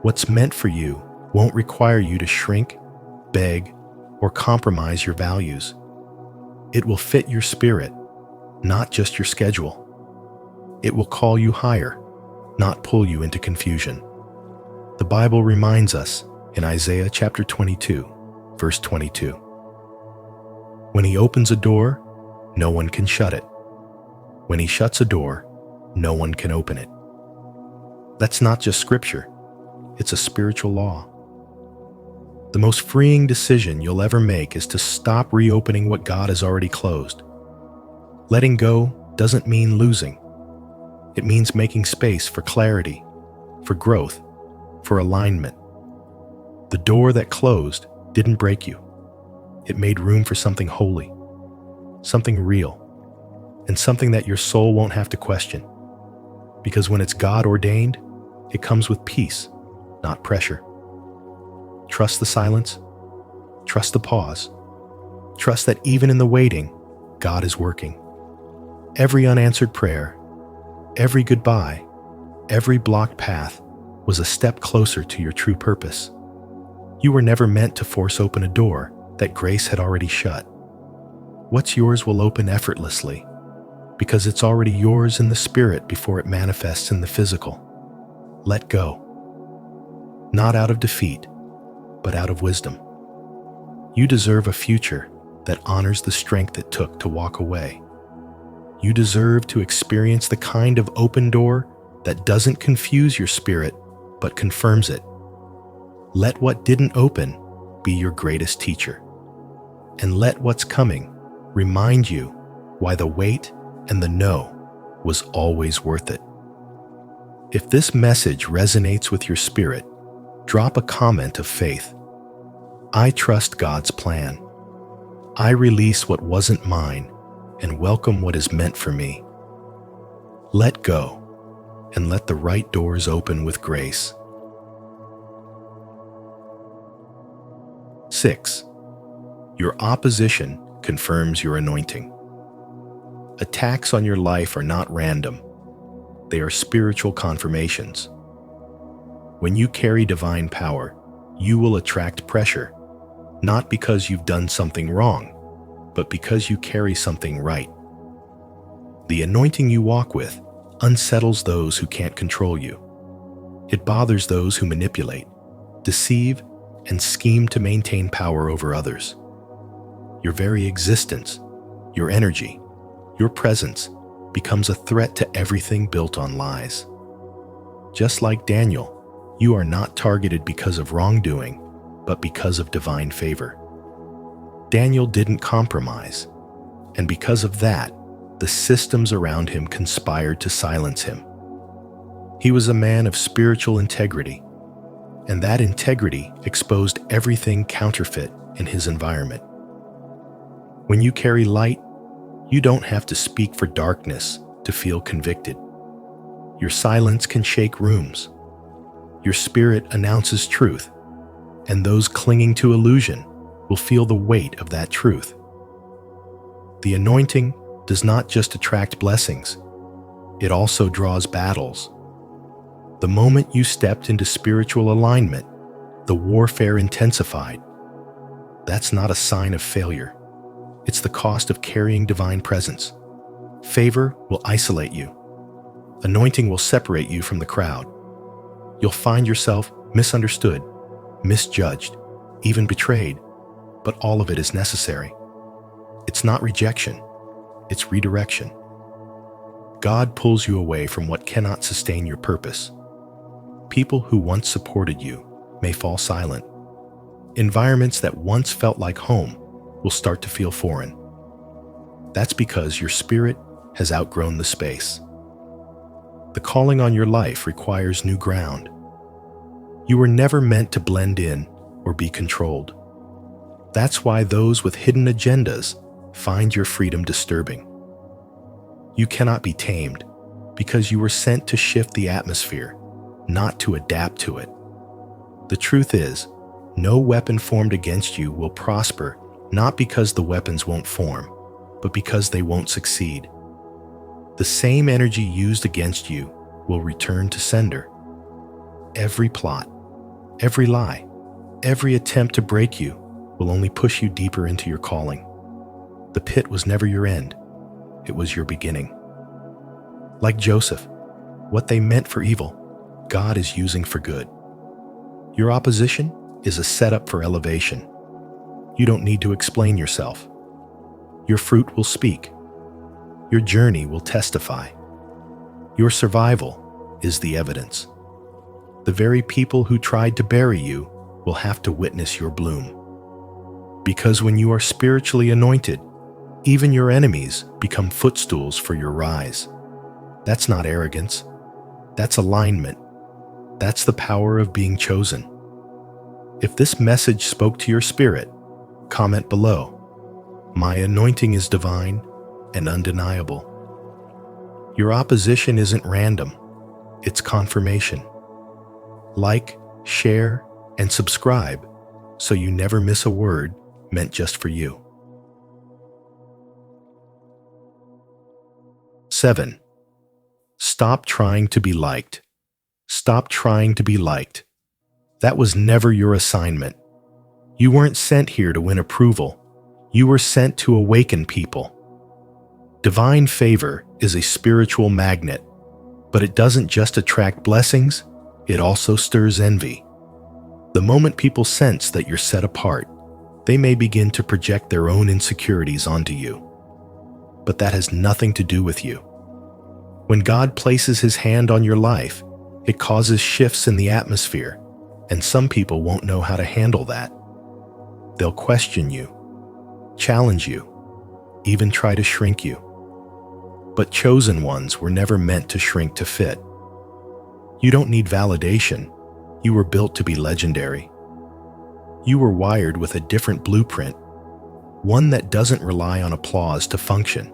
What's meant for you won't require you to shrink, beg, or compromise your values. It will fit your spirit, not just your schedule. It will call you higher, not pull you into confusion. The Bible reminds us in Isaiah chapter 22, verse 22. When He opens a door, no one can shut it. When He shuts a door, no one can open it. That's not just scripture, it's a spiritual law. The most freeing decision you'll ever make is to stop reopening what God has already closed. Letting go doesn't mean losing. It means making space for clarity, for growth, for alignment. The door that closed didn't break you. It made room for something holy, something real, and something that your soul won't have to question. Because when it's God ordained, it comes with peace, not pressure. Trust the silence. Trust the pause. Trust that even in the waiting, God is working. Every unanswered prayer, every goodbye, every blocked path was a step closer to your true purpose. You were never meant to force open a door that grace had already shut. What's yours will open effortlessly, because it's already yours in the spirit before it manifests in the physical. Let go. Not out of defeat, but out of wisdom. You deserve a future that honors the strength it took to walk away. You deserve to experience the kind of open door that doesn't confuse your spirit, but confirms it. Let what didn't open be your greatest teacher. And let what's coming remind you why the wait and the no was always worth it. If this message resonates with your spirit, drop a comment of faith. I trust God's plan. I release what wasn't mine and welcome what is meant for me. Let go and let the right doors open with grace. 6. Your opposition confirms your anointing. Attacks on your life are not random. They are spiritual confirmations. When you carry divine power, you will attract pressure, not because you've done something wrong, but because you carry something right. The anointing you walk with unsettles those who can't control you. It bothers those who manipulate, deceive, and scheme to maintain power over others. Your very existence, your energy, your presence becomes a threat to everything built on lies. Just like Daniel, you are not targeted because of wrongdoing, but because of divine favor. Daniel didn't compromise, and because of that, the systems around him conspired to silence him. He was a man of spiritual integrity, and that integrity exposed everything counterfeit in his environment. When you carry light, you don't have to speak for darkness to feel convicted. Your silence can shake rooms. Your spirit announces truth, and those clinging to illusion will feel the weight of that truth. The anointing does not just attract blessings, it also draws battles. The moment you stepped into spiritual alignment, the warfare intensified. That's not a sign of failure. It's the cost of carrying divine presence. Favor will isolate you. Anointing will separate you from the crowd. You'll find yourself misunderstood, misjudged, even betrayed, but all of it is necessary. It's not rejection, it's redirection. God pulls you away from what cannot sustain your purpose. People who once supported you may fall silent. Environments that once felt like home will start to feel foreign. That's because your spirit has outgrown the space. The calling on your life requires new ground. You were never meant to blend in or be controlled. That's why those with hidden agendas find your freedom disturbing. You cannot be tamed because you were sent to shift the atmosphere, not to adapt to it. The truth is, no weapon formed against you will prosper, not because the weapons won't form, but because they won't succeed. The same energy used against you will return to sender. Every plot, every lie, every attempt to break you will only push you deeper into your calling. The pit was never your end, it was your beginning. Like Joseph, what they meant for evil, God is using for good. Your opposition is a setup for elevation. You don't need to explain yourself. Your fruit will speak. Your journey will testify. Your survival is the evidence. The very people who tried to bury you will have to witness your bloom. Because when you are spiritually anointed, even your enemies become footstools for your rise. That's not arrogance. That's alignment. That's the power of being chosen. If this message spoke to your spirit, comment below. My anointing is divine and undeniable. Your opposition isn't random, it's confirmation. Like, share, and subscribe so you never miss a word meant just for you. 7. Stop trying to be liked. Stop trying to be liked. That was never your assignment. You weren't sent here to win approval. You were sent to awaken people. Divine favor is a spiritual magnet, but it doesn't just attract blessings, it also stirs envy. The moment people sense that you're set apart, they may begin to project their own insecurities onto you. But that has nothing to do with you. When God places His hand on your life, it causes shifts in the atmosphere, and some people won't know how to handle that. They'll question you, challenge you, even try to shrink you. But chosen ones were never meant to shrink to fit. You don't need validation. You were built to be legendary. You were wired with a different blueprint, one that doesn't rely on applause to function.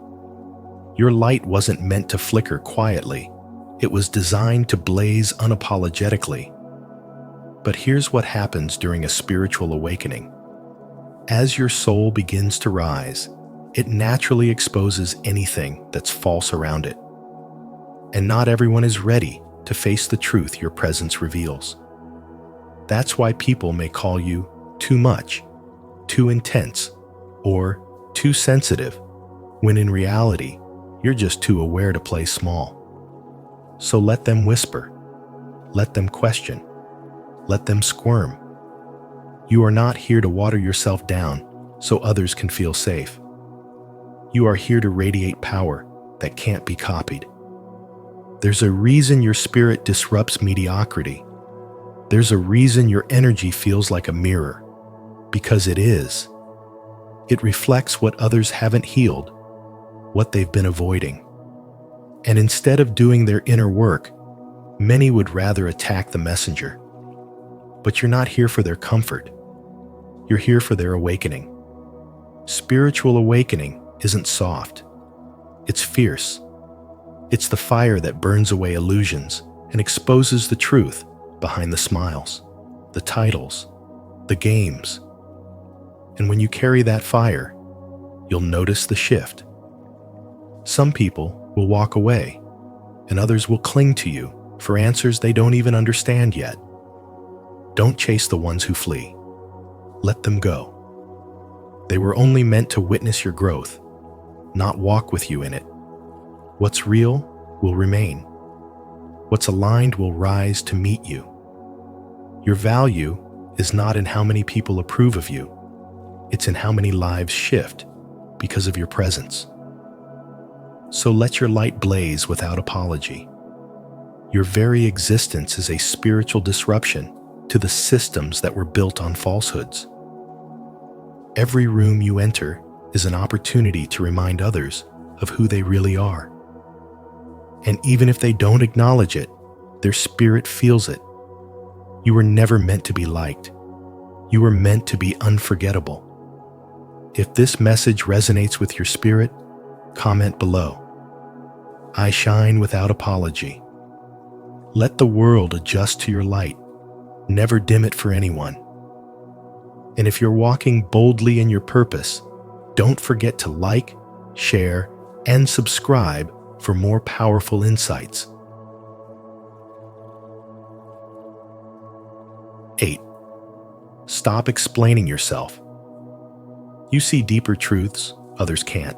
Your light wasn't meant to flicker quietly. It was designed to blaze unapologetically. But here's what happens during a spiritual awakening. As your soul begins to rise, it naturally exposes anything that's false around it. And not everyone is ready to face the truth your presence reveals. That's why people may call you too much, too intense, or too sensitive, when in reality, you're just too aware to play small. So let them whisper, let them question, let them squirm. You are not here to water yourself down so others can feel safe. You are here to radiate power that can't be copied. There's a reason your spirit disrupts mediocrity. There's a reason your energy feels like a mirror, because it is. It reflects what others haven't healed, what they've been avoiding. And instead of doing their inner work, many would rather attack the messenger. But you're not here for their comfort. You're here for their awakening. Spiritual awakening isn't soft. It's fierce. It's the fire that burns away illusions and exposes the truth behind the smiles, the titles, the games. And when you carry that fire, you'll notice the shift. Some people will walk away, and others will cling to you for answers they don't even understand yet. Don't chase the ones who flee. Let them go. They were only meant to witness your growth, not walk with you in it. What's real will remain. What's aligned will rise to meet you. Your value is not in how many people approve of you. It's in how many lives shift because of your presence. So let your light blaze without apology. Your very existence is a spiritual disruption to the systems that were built on falsehoods. Every room you enter is an opportunity to remind others of who they really are. And even if they don't acknowledge it, their spirit feels it. You were never meant to be liked. You were meant to be unforgettable. If this message resonates with your spirit, comment below. I shine without apology. Let the world adjust to your light. Never dim it for anyone. And if you're walking boldly in your purpose, don't forget to like, share, and subscribe for more powerful insights. 8. Stop explaining yourself. You see deeper truths others can't.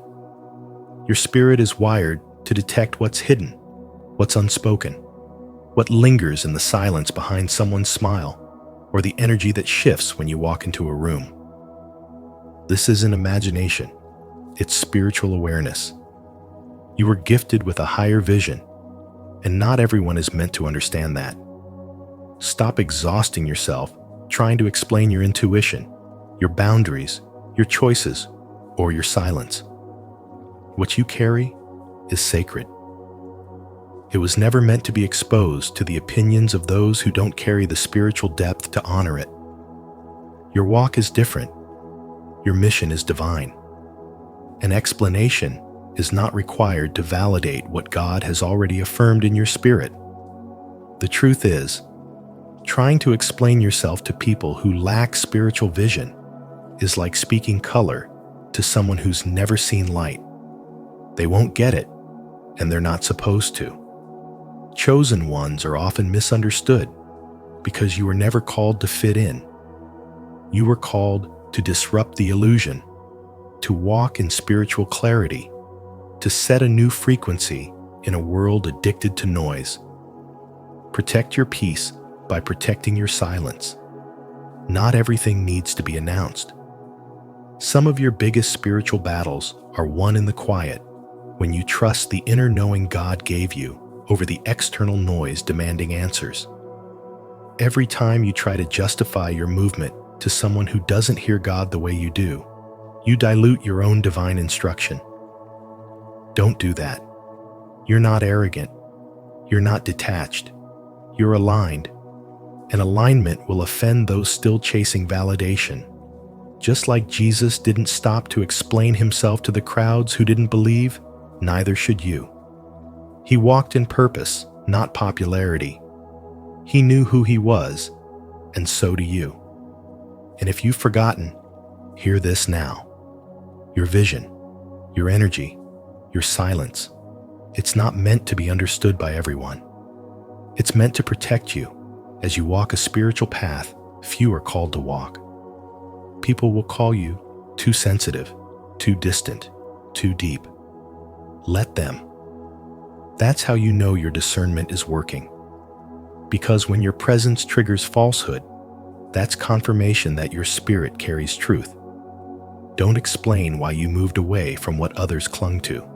Your spirit is wired to detect what's hidden, what's unspoken, what lingers in the silence behind someone's smile, or the energy that shifts when you walk into a room. This isn't imagination, it's spiritual awareness. You were gifted with a higher vision, and not everyone is meant to understand that. Stop exhausting yourself trying to explain your intuition, your boundaries, your choices, or your silence. What you carry is sacred. It was never meant to be exposed to the opinions of those who don't carry the spiritual depth to honor it. Your walk is different. Your mission is divine. An explanation is not required to validate what God has already affirmed in your spirit. The truth is, trying to explain yourself to people who lack spiritual vision is like speaking color to someone who's never seen light. They won't get it, and they're not supposed to. Chosen ones are often misunderstood because you were never called to fit in. You were called to disrupt the illusion, to walk in spiritual clarity, to set a new frequency in a world addicted to noise. Protect your peace by protecting your silence. Not everything needs to be announced. Some of your biggest spiritual battles are won in the quiet when you trust the inner knowing God gave you over the external noise demanding answers. Every time you try to justify your movement to someone who doesn't hear God the way you do, you dilute your own divine instruction. Don't do that. You're not arrogant. You're not detached. You're aligned. And alignment will offend those still chasing validation. Just like Jesus didn't stop to explain himself to the crowds who didn't believe, Neither should you. He walked in purpose, not popularity. He knew who he was, and so do you. And if you've forgotten, hear this now. Your vision, your energy, your silence, it's not meant to be understood by everyone. It's meant to protect you as you walk a spiritual path few are called to walk. People will call you too sensitive, too distant, too deep. Let them. That's how you know your discernment is working. Because when your presence triggers falsehood, that's confirmation that your spirit carries truth. Don't explain why you moved away from what others clung to.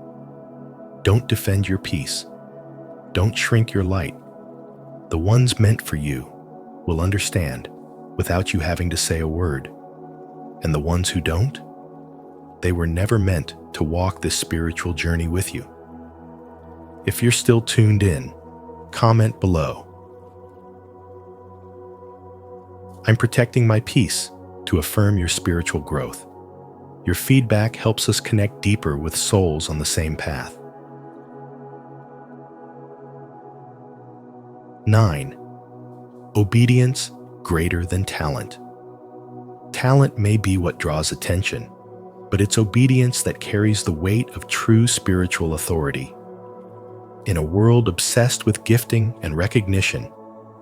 Don't defend your peace. Don't shrink your light. The ones meant for you will understand without you having to say a word. And the ones who don't, they were never meant to walk this spiritual journey with you. If you're still tuned in, comment below. I'm protecting my peace to affirm your spiritual growth. Your feedback helps us connect deeper with souls on the same path. 9. Obedience greater than talent. Talent may be what draws attention, but it's obedience that carries the weight of true spiritual authority. In a world obsessed with gifting and recognition,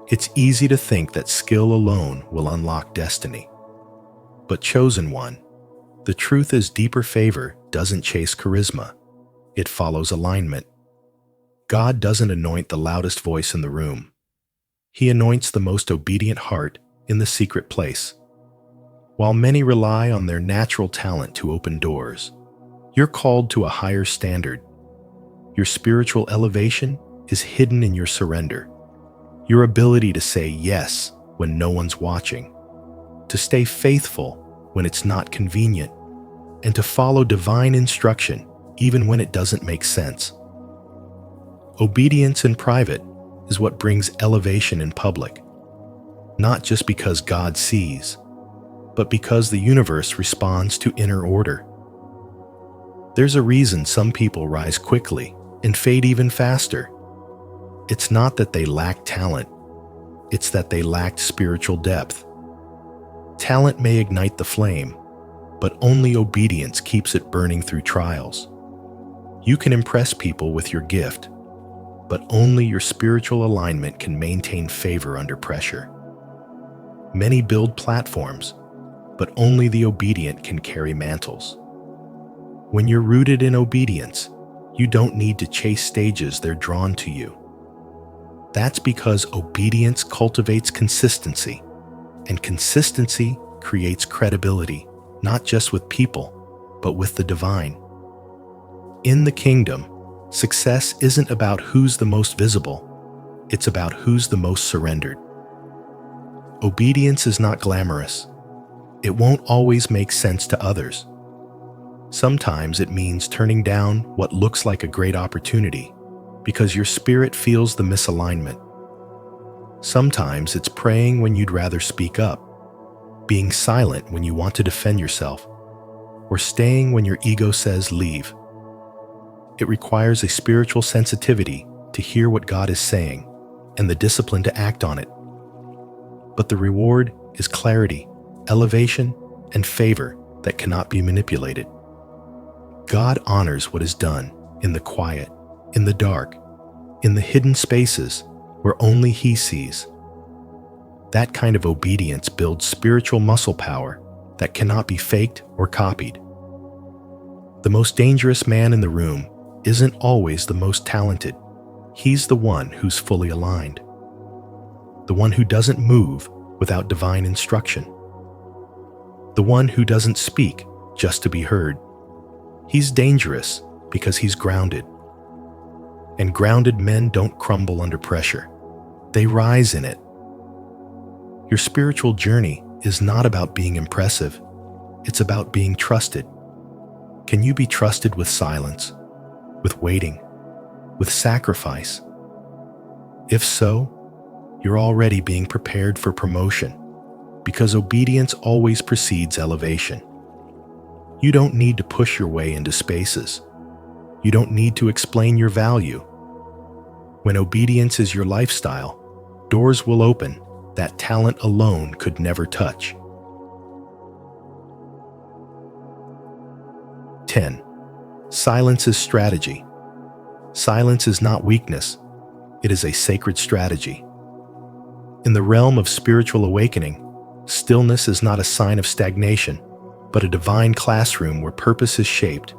it's easy to think that skill alone will unlock destiny. But chosen one, the truth is deeper favor doesn't chase charisma. It follows alignment. God doesn't anoint the loudest voice in the room. He anoints the most obedient heart in the secret place. While many rely on their natural talent to open doors, you're called to a higher standard. Your spiritual elevation is hidden in your surrender. Your ability to say yes when no one's watching, to stay faithful when it's not convenient, and to follow divine instruction even when it doesn't make sense. Obedience in private is what brings elevation in public, not just because God sees, but because the universe responds to inner order. There's a reason some people rise quickly and fade even faster. It's not that they lack talent, it's that they lacked spiritual depth. Talent may ignite the flame, but only obedience keeps it burning through trials. You can impress people with your gift, but only your spiritual alignment can maintain favor under pressure. Many build platforms, but only the obedient can carry mantles. When you're rooted in obedience, you don't need to chase stages, they're drawn to you. That's because obedience cultivates consistency, and consistency creates credibility, not just with people, but with the divine. In the kingdom, success isn't about who's the most visible, it's about who's the most surrendered. Obedience is not glamorous. It won't always make sense to others. Sometimes it means turning down what looks like a great opportunity because your spirit feels the misalignment. Sometimes it's praying when you'd rather speak up, being silent when you want to defend yourself, or staying when your ego says leave. It requires a spiritual sensitivity to hear what God is saying and the discipline to act on it. But the reward is clarity, elevation, and favor that cannot be manipulated. God honors what is done in the quiet, in the dark, in the hidden spaces where only He sees. That kind of obedience builds spiritual muscle power that cannot be faked or copied. The most dangerous man in the room isn't always the most talented. He's the one who's fully aligned. The one who doesn't move without divine instruction. The one who doesn't speak just to be heard. He's dangerous because he's grounded. And grounded men don't crumble under pressure. They rise in it. Your spiritual journey is not about being impressive. It's about being trusted. Can you be trusted with silence, with waiting, with sacrifice? If so, you're already being prepared for promotion, because obedience always precedes elevation. You don't need to push your way into spaces. You don't need to explain your value. When obedience is your lifestyle, doors will open that talent alone could never touch. 10. Silence is strategy. Silence is not weakness. It is a sacred strategy. In the realm of spiritual awakening, stillness is not a sign of stagnation, but a divine classroom where purpose is shaped,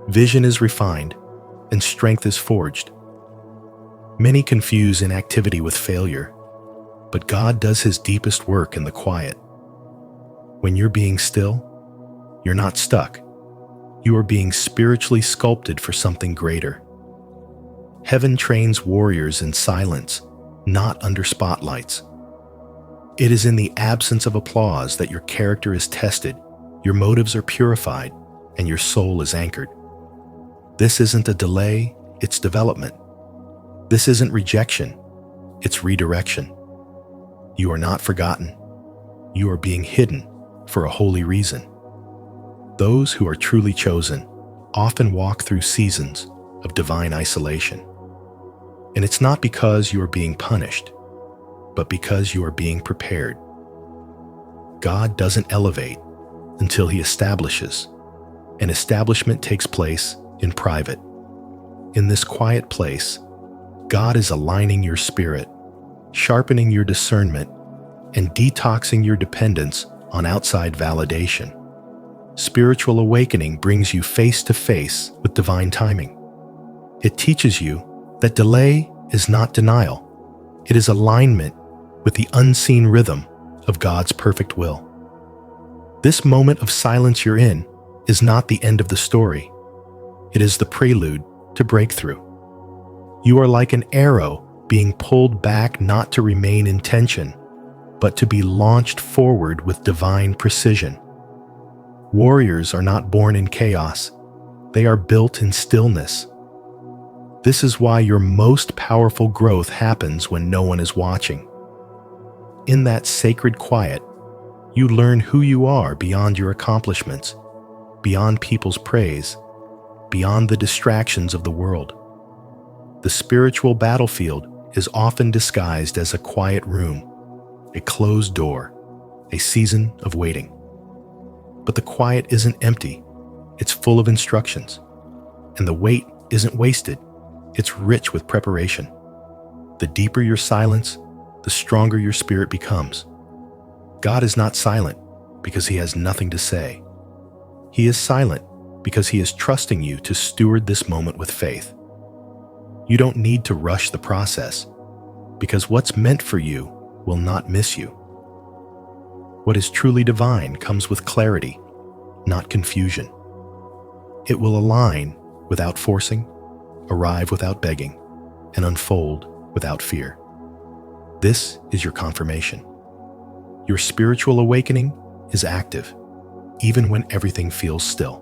vision is refined, and strength is forged. Many confuse inactivity with failure, but God does His deepest work in the quiet. When you're being still, you're not stuck. You are being spiritually sculpted for something greater. Heaven trains warriors in silence, not under spotlights. It is in the absence of applause that your character is tested, your motives are purified, and your soul is anchored. This isn't a delay, it's development. This isn't rejection, it's redirection. You are not forgotten. You are being hidden for a holy reason. Those who are truly chosen often walk through seasons of divine isolation. And it's not because you are being punished, but because you are being prepared. God doesn't elevate until He establishes, and establishment takes place in private. In this quiet place, God is aligning your spirit, sharpening your discernment, and detoxing your dependence on outside validation. Spiritual awakening brings you face to face with divine timing. It teaches you that delay is not denial. It is alignment with the unseen rhythm of God's perfect will. This moment of silence you're in is not the end of the story. It is the prelude to breakthrough. You are like an arrow being pulled back not to remain in tension, but to be launched forward with divine precision. Warriors are not born in chaos. They are built in stillness. This is why your most powerful growth happens when no one is watching. In that sacred quiet, you learn who you are beyond your accomplishments, beyond people's praise, beyond the distractions of the world. The spiritual battlefield is often disguised as a quiet room, a closed door, a season of waiting. But the quiet isn't empty, it's full of instructions. And the wait isn't wasted, it's rich with preparation. The deeper your silence, the stronger your spirit becomes. God is not silent because He has nothing to say. He is silent because He is trusting you to steward this moment with faith. You don't need to rush the process, because what's meant for you will not miss you. What is truly divine comes with clarity, not confusion. It will align without forcing, arrive without begging, and unfold without fear. This is your confirmation. Your spiritual awakening is active, even when everything feels still.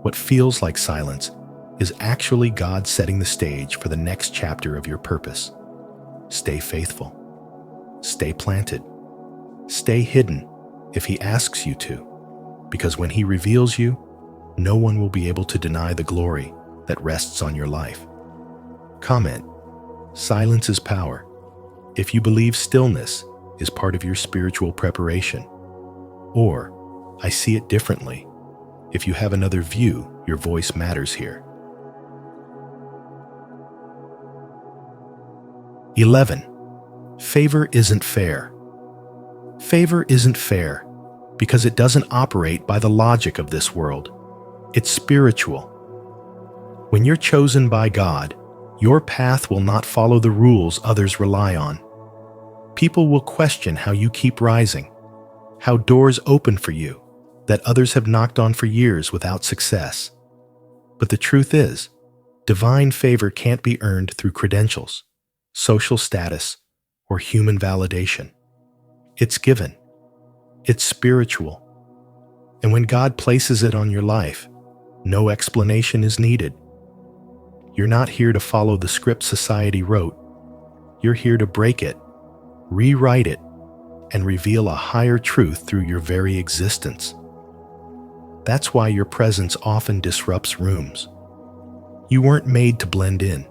What feels like silence is actually God setting the stage for the next chapter of your purpose. Stay faithful. Stay planted. Stay hidden if He asks you to, because when He reveals you, no one will be able to deny the glory that rests on your life. Comment: silence is power. If you believe stillness is part of your spiritual preparation. Or, I see it differently. If you have another view, your voice matters here. 11. Favor isn't fair. Favor isn't fair because it doesn't operate by the logic of this world. It's spiritual. When you're chosen by God, your path will not follow the rules others rely on. People will question how you keep rising, how doors open for you that others have knocked on for years without success. But the truth is, divine favor can't be earned through credentials, social status, or human validation. It's given. It's spiritual. And when God places it on your life, no explanation is needed. You're not here to follow the script society wrote. You're here to break it, rewrite it, and reveal a higher truth through your very existence. That's why your presence often disrupts rooms. You weren't made to blend in.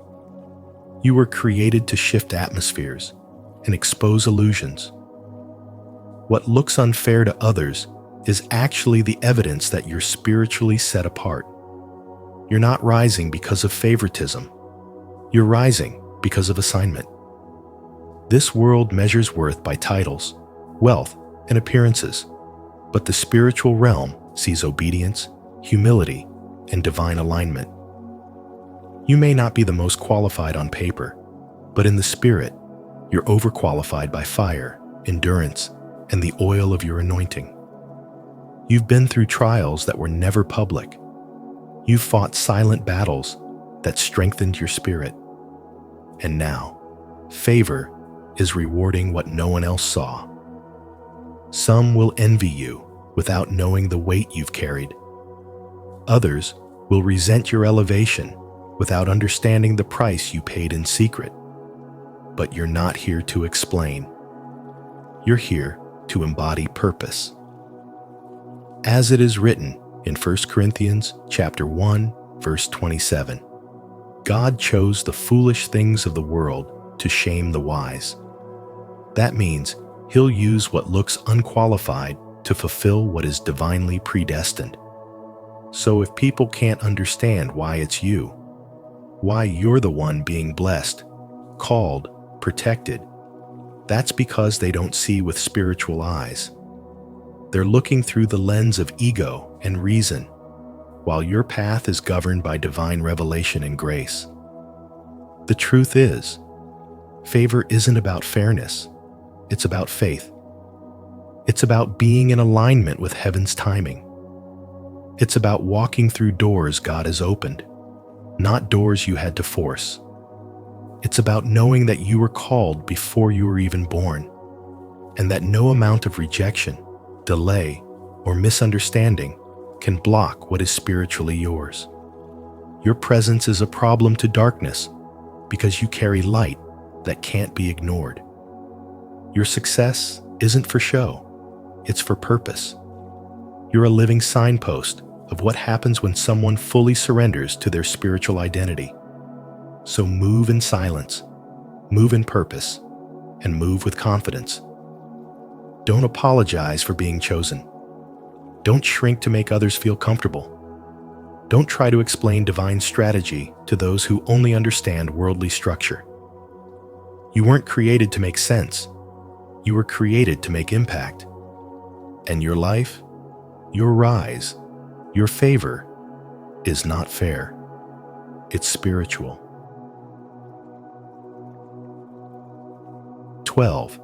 You were created to shift atmospheres and expose illusions. What looks unfair to others is actually the evidence that you're spiritually set apart. You're not rising because of favoritism. You're rising because of assignment. This world measures worth by titles, wealth, and appearances, but the spiritual realm sees obedience, humility, and divine alignment. You may not be the most qualified on paper, but in the spirit, you're overqualified by fire, endurance, and the oil of your anointing. You've been through trials that were never public. You've fought silent battles that strengthened your spirit. And now, favor is rewarding what no one else saw. Some will envy you without knowing the weight you've carried. Others will resent your elevation without understanding the price you paid in secret. But you're not here to explain. You're here to embody purpose. As it is written in 1 Corinthians chapter 1, verse 27, God chose the foolish things of the world to shame the wise. That means He'll use what looks unqualified to fulfill what is divinely predestined. So if people can't understand why it's you, why you're the one being blessed, called, protected, that's because they don't see with spiritual eyes. They're looking through the lens of ego and reason, while your path is governed by divine revelation and grace. The truth is, favor isn't about fairness, it's about faith. It's about being in alignment with heaven's timing. It's about walking through doors God has opened, not doors you had to force. It's about knowing that you were called before you were even born, and that no amount of rejection, delay, or misunderstanding can block what is spiritually yours. Your presence is a problem to darkness because you carry light that can't be ignored. Your success isn't for show, it's for purpose. You're a living signpost of what happens when someone fully surrenders to their spiritual identity. So move in silence, move in purpose, and move with confidence. Don't apologize for being chosen. Don't shrink to make others feel comfortable. Don't try to explain divine strategy to those who only understand worldly structure. You weren't created to make sense. You were created to make impact. And your life, your rise, your favor is not fair. It's spiritual. 12.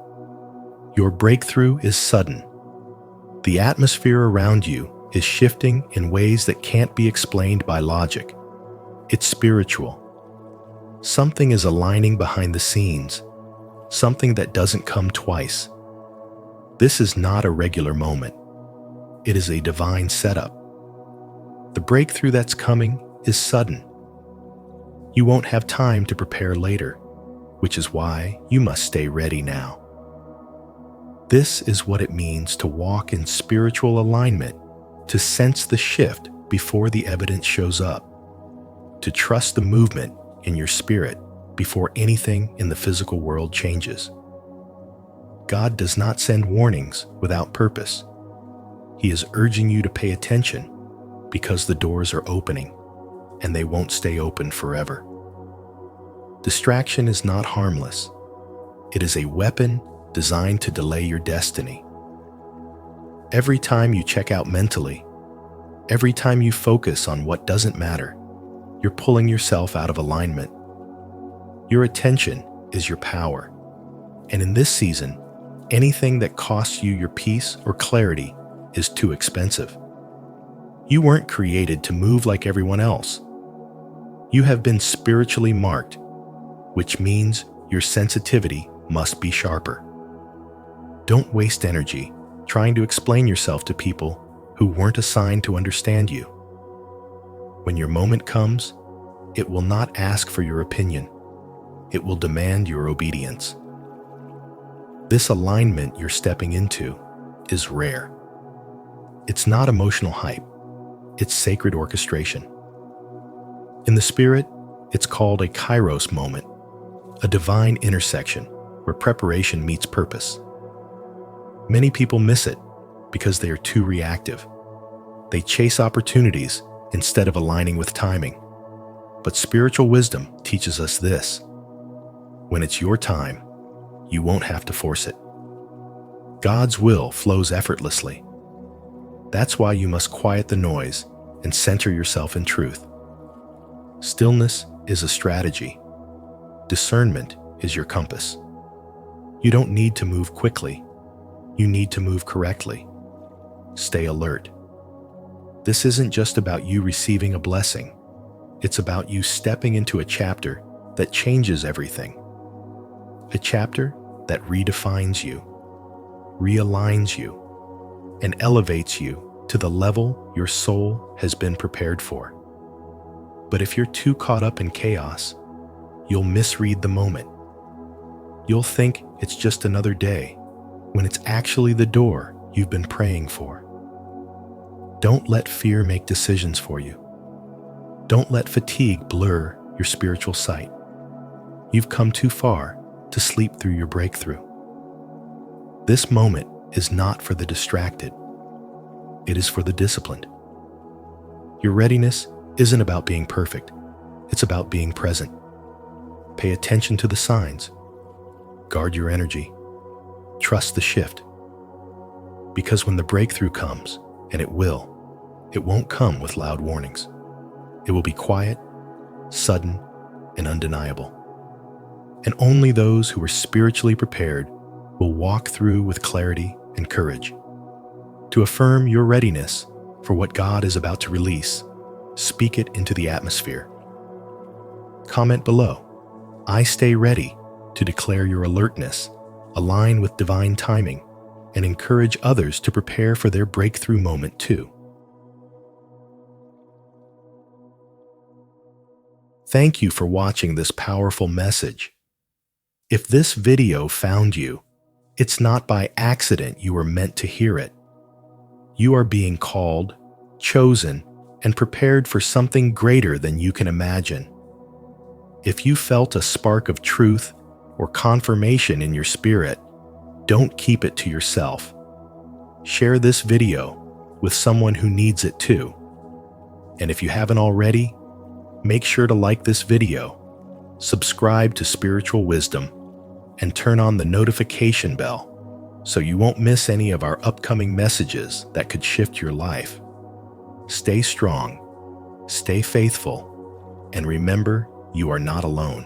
Your breakthrough is sudden. The atmosphere around you is shifting in ways that can't be explained by logic. It's spiritual. Something is aligning behind the scenes, something that doesn't come twice. This is not a regular moment. It is a divine setup. The breakthrough that's coming is sudden. You won't have time to prepare later, which is why you must stay ready now. This is what it means to walk in spiritual alignment, to sense the shift before the evidence shows up, to trust the movement in your spirit before anything in the physical world changes. God does not send warnings without purpose. He is urging you to pay attention because the doors are opening, and they won't stay open forever. Distraction is not harmless. It is a weapon designed to delay your destiny. Every time you check out mentally, every time you focus on what doesn't matter, you're pulling yourself out of alignment. Your attention is your power. And in this season, anything that costs you your peace or clarity is too expensive. You weren't created to move like everyone else. You have been spiritually marked, which means your sensitivity must be sharper. Don't waste energy trying to explain yourself to people who weren't assigned to understand you. When your moment comes, it will not ask for your opinion. It will demand your obedience. This alignment you're stepping into is rare. It's not emotional hype. It's sacred orchestration. In the Spirit, it's called a kairos moment, a divine intersection where preparation meets purpose. Many people miss it because they are too reactive. They chase opportunities instead of aligning with timing. But spiritual wisdom teaches us this: when it's your time, you won't have to force it. God's will flows effortlessly. That's why you must quiet the noise and center yourself in truth. Stillness is a strategy. Discernment is your compass. You don't need to move quickly. You need to move correctly. Stay alert. This isn't just about you receiving a blessing. It's about you stepping into a chapter that changes everything. A chapter that redefines you, realigns you, and elevates you to the level your soul has been prepared for. But if you're too caught up in chaos, you'll misread the moment. You'll think it's just another day, when it's actually the door you've been praying for. Don't let fear make decisions for you. Don't let fatigue blur your spiritual sight. You've come too far to sleep through your breakthrough. This moment is not for the distracted. It is for the disciplined. Your readiness isn't about being perfect. It's about being present. Pay attention to the signs. Guard your energy. Trust the shift. Because when the breakthrough comes, and it won't come with loud warnings. It will be quiet, sudden, and undeniable. And only those who are spiritually prepared will walk through with clarity and courage. To affirm your readiness for what God is about to release, speak it into the atmosphere. Comment below, "I stay ready," to declare your alertness, align with divine timing, and encourage others to prepare for their breakthrough moment too. Thank you for watching this powerful message. If this video found you, it's not by accident you were meant to hear it. You are being called, chosen, and prepared for something greater than you can imagine. If you felt a spark of truth or confirmation in your spirit, don't keep it to yourself. Share this video with someone who needs it too. And if you haven't already, make sure to like this video, subscribe to Spiritual Wisdom, and turn on the notification bell so you won't miss any of our upcoming messages that could shift your life. Stay strong, stay faithful, and remember, you are not alone.